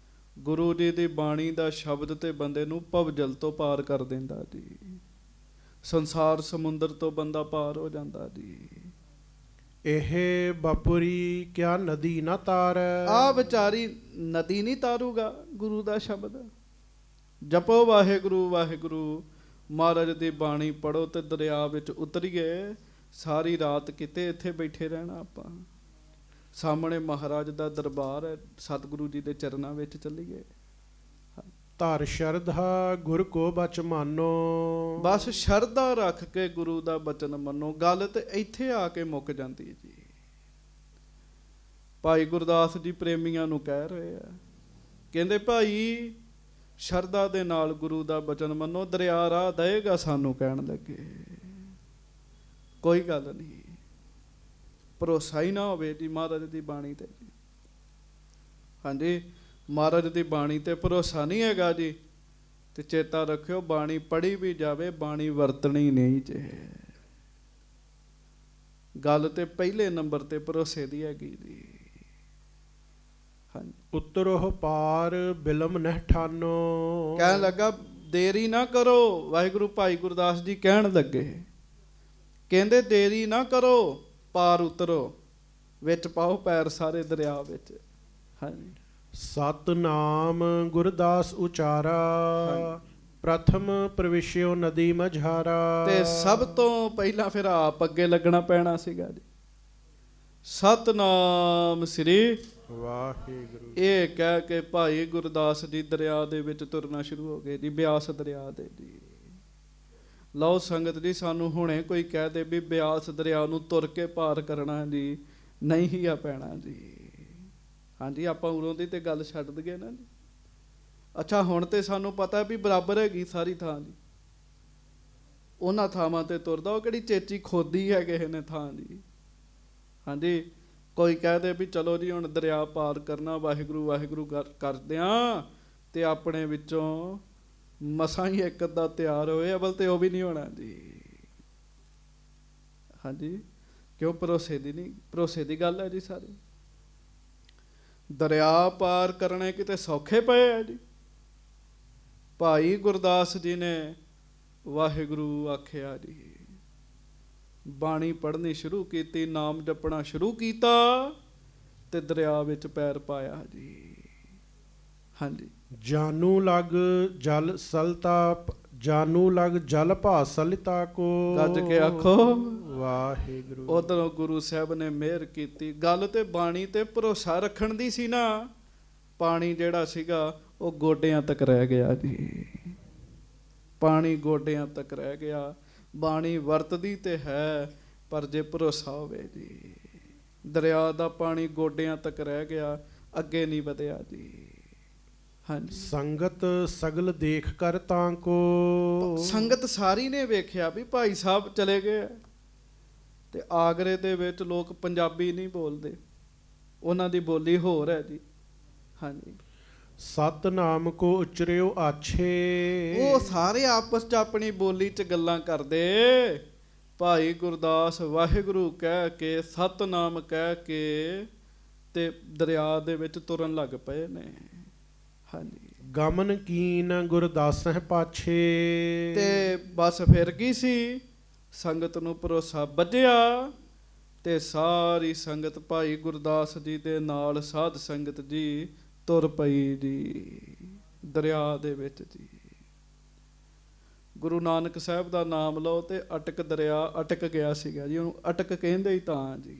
ਗੁਰੂ ਜੀ ਦੀ ਬਾਣੀ ਦਾ ਸ਼ਬਦ ਤੇ ਬੰਦੇ ਨੂੰ ਭਵਜਲ ਤੋਂ ਪਾਰ ਕਰ ਦਿੰਦਾ ਜੀ। ਸੰਸਾਰ ਸਮੁੰਦਰ ਤੋਂ ਬੰਦਾ ਪਾਰ ਹੋ ਜਾਂਦਾ ਜੀ। ਇਹ ਬਾਪੁਰੀ ਕਿਆ ਨਦੀ ਨਾ ਤਾਰੈ। ਆ ਵਿਚਾਰੀ ਨਦੀ ਨਹੀਂ ਤਾਰੂਗਾ ਗੁਰੂ ਦਾ ਸ਼ਬਦ। ਜਪੋ ਵਾਹਿਗੁਰੂ ਵਾਹਿਗੁਰੂ, ਮਹਾਰਾਜ ਦੀ ਬਾਣੀ ਪੜੋ ਤੇ ਦਰਿਆ ਵਿੱਚ ਉਤਰੀਏ। ਸਾਰੀ ਰਾਤ ਕਿਤੇ ਇੱਥੇ ਬੈਠੇ ਰਹਿਣਾ ਆਪਾਂ, ਸਾਹਮਣੇ ਮਹਾਰਾਜ ਦਾ ਦਰਬਾਰ ਹੈ, ਸਤਿਗੁਰੂ ਜੀ ਦੇ ਚਰਨਾਂ ਵਿੱਚ ਚੱਲੀਏ। ਧਰ ਸ਼ਰਧਾ ਗੁਰ ਕੋ ਬਚ ਮਾਨੋ। ਬਸ ਸ਼ਰਧਾ ਰੱਖ ਕੇ ਗੁਰੂ ਦਾ ਬਚਨ ਮੰਨੋ। ਗੱਲ ਤੇ ਇੱਥੇ ਆ ਕੇ ਮੁੱਕ ਜਾਂਦੀ ਜੀ। ਭਾਈ ਗੁਰਦਾਸ ਜੀ ਪ੍ਰੇਮੀਆਂ ਨੂੰ ਕਹਿ ਰਹੇ ਆ, ਕਹਿੰਦੇ ਭਾਈ ਸ਼ਰਧਾ ਦੇ ਨਾਲ ਗੁਰੂ ਦਾ ਬਚਨ ਮੰਨੋ, ਦਰਿਆ ਰਾਹ ਦਏਗਾ ਸਾਨੂੰ। ਕਹਿਣ ਲੱਗੇ ਕੋਈ ਗੱਲ ਨਹੀਂ, ਭਰੋਸਾ ਹੀ ਨਾ ਹੋਵੇ ਜੀ ਮਹਾਰਾਜ ਦੀ ਬਾਣੀ ਤੇ ਜੀ। ਹਾਂਜੀ, ਮਹਾਰਾਜ ਦੀ ਬਾਣੀ ਤੇ ਭਰੋਸਾ ਨਹੀਂ ਹੈਗਾ ਜੀ ਤੇ ਚੇਤਾ ਰੱਖਿਓ, ਬਾਣੀ ਪੜ੍ਹੀ ਵੀ ਜਾਵੇ, ਬਾਣੀ ਵਰਤਣੀ ਨਹੀਂ ਜੇ। ਗੱਲ ਤੇ ਪਹਿਲੇ ਨੰਬਰ ਤੇ ਭਰੋਸੇ ਦੀ ਹੈਗੀ ਜੀ। ਹਾਂਜੀ। ਉਤਰੋ ਪਾਰ ਬਿਲਮ ਨਹਿ ਠਾਨੋ। ਕਹਿਣ ਲੱਗਾ ਦੇਰੀ ਨਾ ਕਰੋ। ਵਾਹਿਗੁਰੂ ਭਾਈ ਗੁਰਦਾਸ ਜੀ ਕਹਿਣ ਲੱਗੇ, ਕਹਿੰਦੇ ਦੇਰੀ ਨਾ ਕਰੋ, ਪਾਰ ਉਤਰੋ, ਵਿੱਚ ਪਾਓ ਪੈਰ ਸਾਰੇ ਦਰਿਆ ਵਿੱਚ। ਹਾਂਜੀ। ਸਤਨਾਮ ਗੁਰਦਾਸ ਉਚਾਰਾ, ਪ੍ਰਥਮ ਪ੍ਰਵੇਸ਼ਿਓ ਨਦੀ ਮਝਾਰਾ। ਤੇ ਸਭ ਤੋਂ ਪਹਿਲਾਂ ਫਿਰ ਆਪ ਅੱਗੇ ਲੱਗਣਾ ਪੈਣਾ ਸੀਗਾ ਜੀ। ਸਤਨਾਮ ਸ੍ਰੀ ਵਾਹਿਗੁਰੂ। ਇਹ ਕਹਿ ਕੇ ਭਾਈ ਗੁਰਦਾਸ ਜੀ ਦਰਿਆ ਦੇ ਵਿੱਚ ਤੁਰਨਾ ਸ਼ੁਰੂ ਹੋ ਗਏ ਜੀ, ਬਿਆਸ ਦਰਿਆ ਦੇ ਜੀ। ਲਓ ਸੰਗਤ ਜੀ, ਸਾਨੂੰ ਹੁਣੇ ਕੋਈ ਕਹਿ ਦੇ ਵੀ ਬਿਆਸ ਦਰਿਆ ਨੂੰ ਤੁਰ ਕੇ ਪਾਰ ਕਰਨਾ ਜੀ, ਨਹੀਂ ਹੀ ਆ ਪੈਣਾ ਜੀ। ਹਾਂਜੀ, ਆਪਾਂ ਉਦੋਂ ਦੀ ਤੇ ਗੱਲ ਛੱਡ ਦਈਏ ਨਾ ਜੀ। ਅੱਛਾ, ਹੁਣ ਤੇ ਸਾਨੂੰ ਪਤਾ ਵੀ ਬਰਾਬਰ ਹੈਗੀ ਸਾਰੀ ਥਾਂ ਜੀ। ਉਹਨਾਂ ਥਾਵਾਂ ਤੇ ਤੁਰਦਾ, ਉਹ ਕਿਹੜੀ ਚੇਚੀ ਖੋਦੀ ਹੈ ਕਿਸੇ ਨੇ ਥਾਂ ਜੀ। ਹਾਂਜੀ, ਕੋਈ ਕਹਿ ਦੇ ਵੀ ਚਲੋ ਜੀ ਹੁਣ ਦਰਿਆ ਪਾਰ ਕਰਨਾ, ਵਾਹਿਗੁਰੂ ਵਾਹਿਗੁਰੂ ਕਰਦਿਆਂ ਤੇ ਆਪਣੇ ਵਿੱਚੋਂ ਮਸਾਂ ਹੀ ਇੱਕ ਅੱਧਾ ਤਿਆਰ ਹੋਏ, ਅਵਲ ਤੇ ਉਹ ਵੀ ਨਹੀਂ ਹੋਣਾ ਜੀ। ਹਾਂਜੀ, ਕਿਉਂ? ਭਰੋਸੇ ਦੀ ਨਹੀਂ, ਭਰੋਸੇ ਦੀ ਗੱਲ ਹੈ ਜੀ ਸਾਰੀ। ਦਰਿਆ ਪਾਰ ਕਰਨੇ ਕਿਤੇ ਸੌਖੇ ਪਏ ਆ ਜੀ। ਭਾਈ ਗੁਰਦਾਸ ਜੀ ਨੇ ਵਾਹਿਗੁਰੂ ਆਖਿਆ ਜੀ, ਬਾਣੀ ਪੜ੍ਹਨੀ ਸ਼ੁਰੂ ਕੀਤੀ, ਨਾਮ ਜਪਣਾ ਸ਼ੁਰੂ ਕੀਤਾ ਤੇ ਦਰਿਆ ਵਿੱਚ ਪੈਰ ਪਾਇਆ ਜੀ। ਹਾਂਜੀ। ਜਾਨੂ ਲਗ ਜਲ ਸਲਤਾ, ਜਾਨੂ ਲਗ ਜਲ ਭਾ ਸਲਿਤਾ ਕੋ। ਗੱਜ ਕੇ ਆਖੋ ਵਾਹਿਗੁਰੂ। ਉਧਰੋਂ ਗੁਰੂ ਸਾਹਿਬ ਨੇ ਮਿਹਰ ਕੀਤੀ। ਗੱਲ ਤੇ ਬਾਣੀ ਤੇ ਭਰੋਸਾ ਰੱਖਣ ਦੀ ਸੀ ਨਾ। ਪਾਣੀ ਜਿਹੜਾ ਸੀਗਾ ਉਹ ਗੋਡਿਆਂ ਤੱਕ ਰਹਿ ਗਿਆ ਜੀ। ਪਾਣੀ ਗੋਡਿਆਂ ਤੱਕ ਰਹਿ ਗਿਆ। ਬਾਣੀ ਵਰਤਦੀ ਤੇ ਹੈ, ਪਰ ਜੇ ਭਰੋਸਾ ਹੋਵੇ ਜੀ। ਦਰਿਆ ਦਾ ਪਾਣੀ ਗੋਡਿਆਂ ਤੱਕ ਰਹਿ ਗਿਆ, ਅੱਗੇ ਨਹੀਂ ਵਧਿਆ ਜੀ। ਹਾਂਜੀ। ਸੰਗਤ ਸਗਲ ਦੇਖ ਕਰ ਤਾਂ ਕੋ। ਸੰਗਤ ਸਾਰੀ ਨੇ ਵੇਖਿਆ ਵੀ ਭਾਈ ਸਾਹਿਬ ਚਲੇ ਗਏ ਤੇ ਆਗਰੇ ਦੇ ਵਿੱਚ ਲੋਕ ਪੰਜਾਬੀ ਨਹੀਂ ਬੋਲਦੇ, ਉਹਨਾਂ ਦੀ ਬੋਲੀ ਹੋਰ ਹੈ ਜੀ। ਹਾਂਜੀ। ਸਤਨਾਮ ਕੋ ਉਚਰਿਓ ਆਛੇ। ਉਹ ਸਾਰੇ ਆਪਸ 'ਚ ਆਪਣੀ ਬੋਲੀ 'ਚ ਗੱਲਾਂ ਕਰਦੇ। ਭਾਈ ਗੁਰਦਾਸ ਵਾਹਿਗੁਰੂ ਕਹਿ ਕੇ, ਸਤਨਾਮ ਕਹਿ ਕੇ ਤੇ ਦਰਿਆ ਦੇ ਵਿੱਚ ਤੁਰਨ ਲੱਗ ਪਏ ਨੇ। ਹਾਂਜੀ। ਗਮਨ ਕੀਨ ਗੁਰਦਾਸਹਿ ਪਾਛੇ। ਤੇ ਬਸ ਫਿਰ ਕੀ ਸੀ, ਸੰਗਤ ਨੂੰ ਭਰੋਸਾ ਬੱਝਿਆ ਤੇ ਸਾਰੀ ਸੰਗਤ ਭਾਈ ਗੁਰਦਾਸ ਜੀ ਦੇ ਨਾਲ ਸਾਧ ਸੰਗਤ ਜੀ ਤੁਰ ਪਈ ਜੀ ਦਰਿਆ ਦੇ ਵਿੱਚ ਜੀ। ਗੁਰੂ ਨਾਨਕ ਸਾਹਿਬ ਦਾ ਨਾਮ ਲਓ ਤੇ ਅਟਕ ਦਰਿਆ ਅਟਕ ਗਿਆ ਸੀਗਾ ਜੀ, ਉਹਨੂੰ ਅਟਕ ਕਹਿੰਦੇ ਹੀ ਤਾਂ ਜੀ।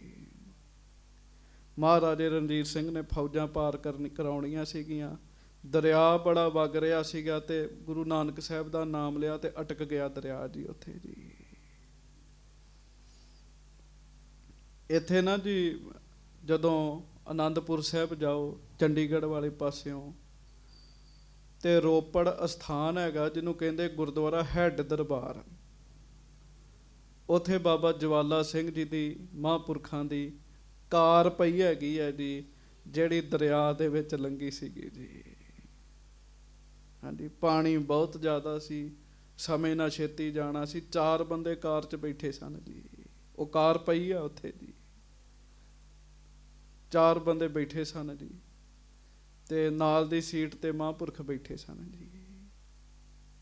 ਮਹਾਰਾਜੇ ਰਣਜੀਤ ਸਿੰਘ ਨੇ ਫੌਜਾਂ ਪਾਰ ਕਰਾਉਣੀਆਂ ਸੀਗੀਆਂ, ਦਰਿਆ ਬੜਾ ਵਗ ਰਿਹਾ ਸੀਗਾ ਤੇ ਗੁਰੂ ਨਾਨਕ ਸਾਹਿਬ ਦਾ ਨਾਮ ਲਿਆ ਤੇ ਅਟਕ ਗਿਆ ਦਰਿਆ ਜੀ ਉੱਥੇ ਜੀ। ਇੱਥੇ ਨਾ ਜੀ ਜਦੋਂ ਆਨੰਦਪੁਰ ਸਾਹਿਬ ਜਾਓ ਚੰਡੀਗੜ੍ਹ ਵਾਲੇ ਪਾਸਿਓਂ ਤੇ ਰੋਪੜ ਅਸਥਾਨ ਹੈਗਾ ਜਿਹਨੂੰ ਕਹਿੰਦੇ ਗੁਰਦੁਆਰਾ ਹੈੱਡ ਦਰਬਾਰ, ਉੱਥੇ ਬਾਬਾ ਜਵਾਲਾ ਸਿੰਘ ਜੀ ਦੀ ਮਹਾਂਪੁਰਖਾਂ ਦੀ ਕਾਰ ਪਈ ਹੈਗੀ ਹੈ ਜੀ, ਜਿਹੜੀ ਦਰਿਆ ਦੇ ਵਿੱਚ ਲੰਘੀ ਸੀਗੀ ਜੀ। ਹਾਂਜੀ, ਪਾਣੀ ਬਹੁਤ ਜ਼ਿਆਦਾ ਸੀ, ਸਮੇਂ ਨਾਲ ਛੇਤੀ ਜਾਣਾ ਸੀ, 4 ਬੰਦੇ ਕਾਰ 'ਚ ਬੈਠੇ ਸਨ ਜੀ। ਉਹ ਕਾਰ ਪਈ ਆ ਉੱਥੇ ਜੀ, 4 ਬੰਦੇ ਬੈਠੇ ਸਨ ਜੀ, ਤੇ ਨਾਲ ਦੀ ਸੀਟ ਤੇ ਮਹਾਂਪੁਰਖ ਬੈਠੇ ਸਨ ਜੀ।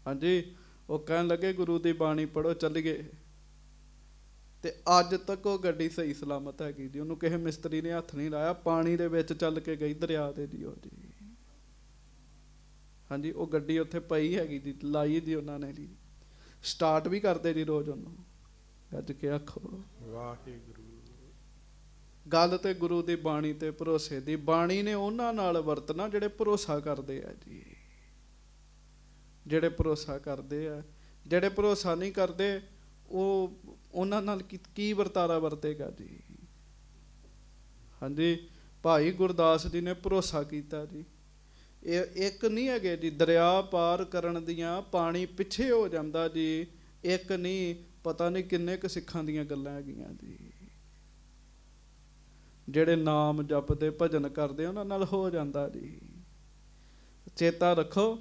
ਹਾਂਜੀ, ਉਹ ਕਹਿਣ ਲੱਗੇ ਗੁਰੂ ਦੀ ਬਾਣੀ ਪੜ੍ਹੋ ਚੱਲੀਏ। ਤੇ ਅੱਜ ਤੱਕ ਉਹ ਗੱਡੀ ਸਹੀ ਸਲਾਮਤ ਹੈਗੀ ਜੀ, ਉਹਨੂੰ ਕਿਸੇ ਮਿਸਤਰੀ ਨੇ ਹੱਥ ਨਹੀਂ ਲਾਇਆ, ਪਾਣੀ ਦੇ ਵਿੱਚ ਚੱਲ ਕੇ ਗਈ ਦਰਿਆ ਦੇ ਜੀ ਉਹ ਜੀ। ਹਾਂਜੀ, ਉਹ ਗੱਡੀ ਉੱਥੇ ਪਈ ਹੈਗੀ ਜੀ, ਲਾਈ ਜੀ ਉਹਨਾਂ ਨੇ ਜੀ, ਸਟਾਰਟ ਵੀ ਕਰਦੇ ਜੀ ਰੋਜ਼ ਉਹਨੂੰ। ਗੱਜ ਕੇ ਆਖੋ ਵਾਹਿਗੁਰੂ। ਗੱਲ ਤੇ ਗੁਰੂ ਦੀ ਬਾਣੀ ਤੇ ਭਰੋਸੇ ਦੀ। ਬਾਣੀ ਨੇ ਉਹਨਾਂ ਨਾਲ ਵਰਤਣਾ ਜਿਹੜੇ ਭਰੋਸਾ ਕਰਦੇ ਆ ਜੀ, ਜਿਹੜੇ ਭਰੋਸਾ ਕਰਦੇ ਆ। ਜਿਹੜੇ ਭਰੋਸਾ ਨਹੀਂ ਕਰਦੇ ਉਹ ਉਹਨਾਂ ਨਾਲ ਕੀ ਵਰਤਾਰਾ ਵਰਤੇਗਾ ਜੀ। ਹਾਂਜੀ, ਭਾਈ ਗੁਰਦਾਸ ਜੀ ਨੇ ਭਰੋਸਾ ਕੀਤਾ ਜੀ। ਇਹ ਇੱਕ ਨਹੀਂ ਹੈਗੇ ਜੀ ਦਰਿਆ ਪਾਰ ਕਰਨ ਦੀਆਂ, ਪਾਣੀ ਪਿੱਛੇ ਹੋ ਜਾਂਦਾ ਜੀ, ਇੱਕ ਨਹੀਂ ਪਤਾ ਨਹੀਂ ਕਿੰਨੇ ਕੁ ਸਿੱਖਾਂ ਦੀਆਂ ਗੱਲਾਂ ਹੈਗੀਆਂ ਜੀ। ਜਿਹੜੇ ਨਾਮ ਜਪਦੇ ਭਜਨ ਕਰਦੇ ਉਹਨਾਂ ਨਾਲ ਹੋ ਜਾਂਦਾ ਜੀ। ਚੇਤਾ ਰੱਖੋ,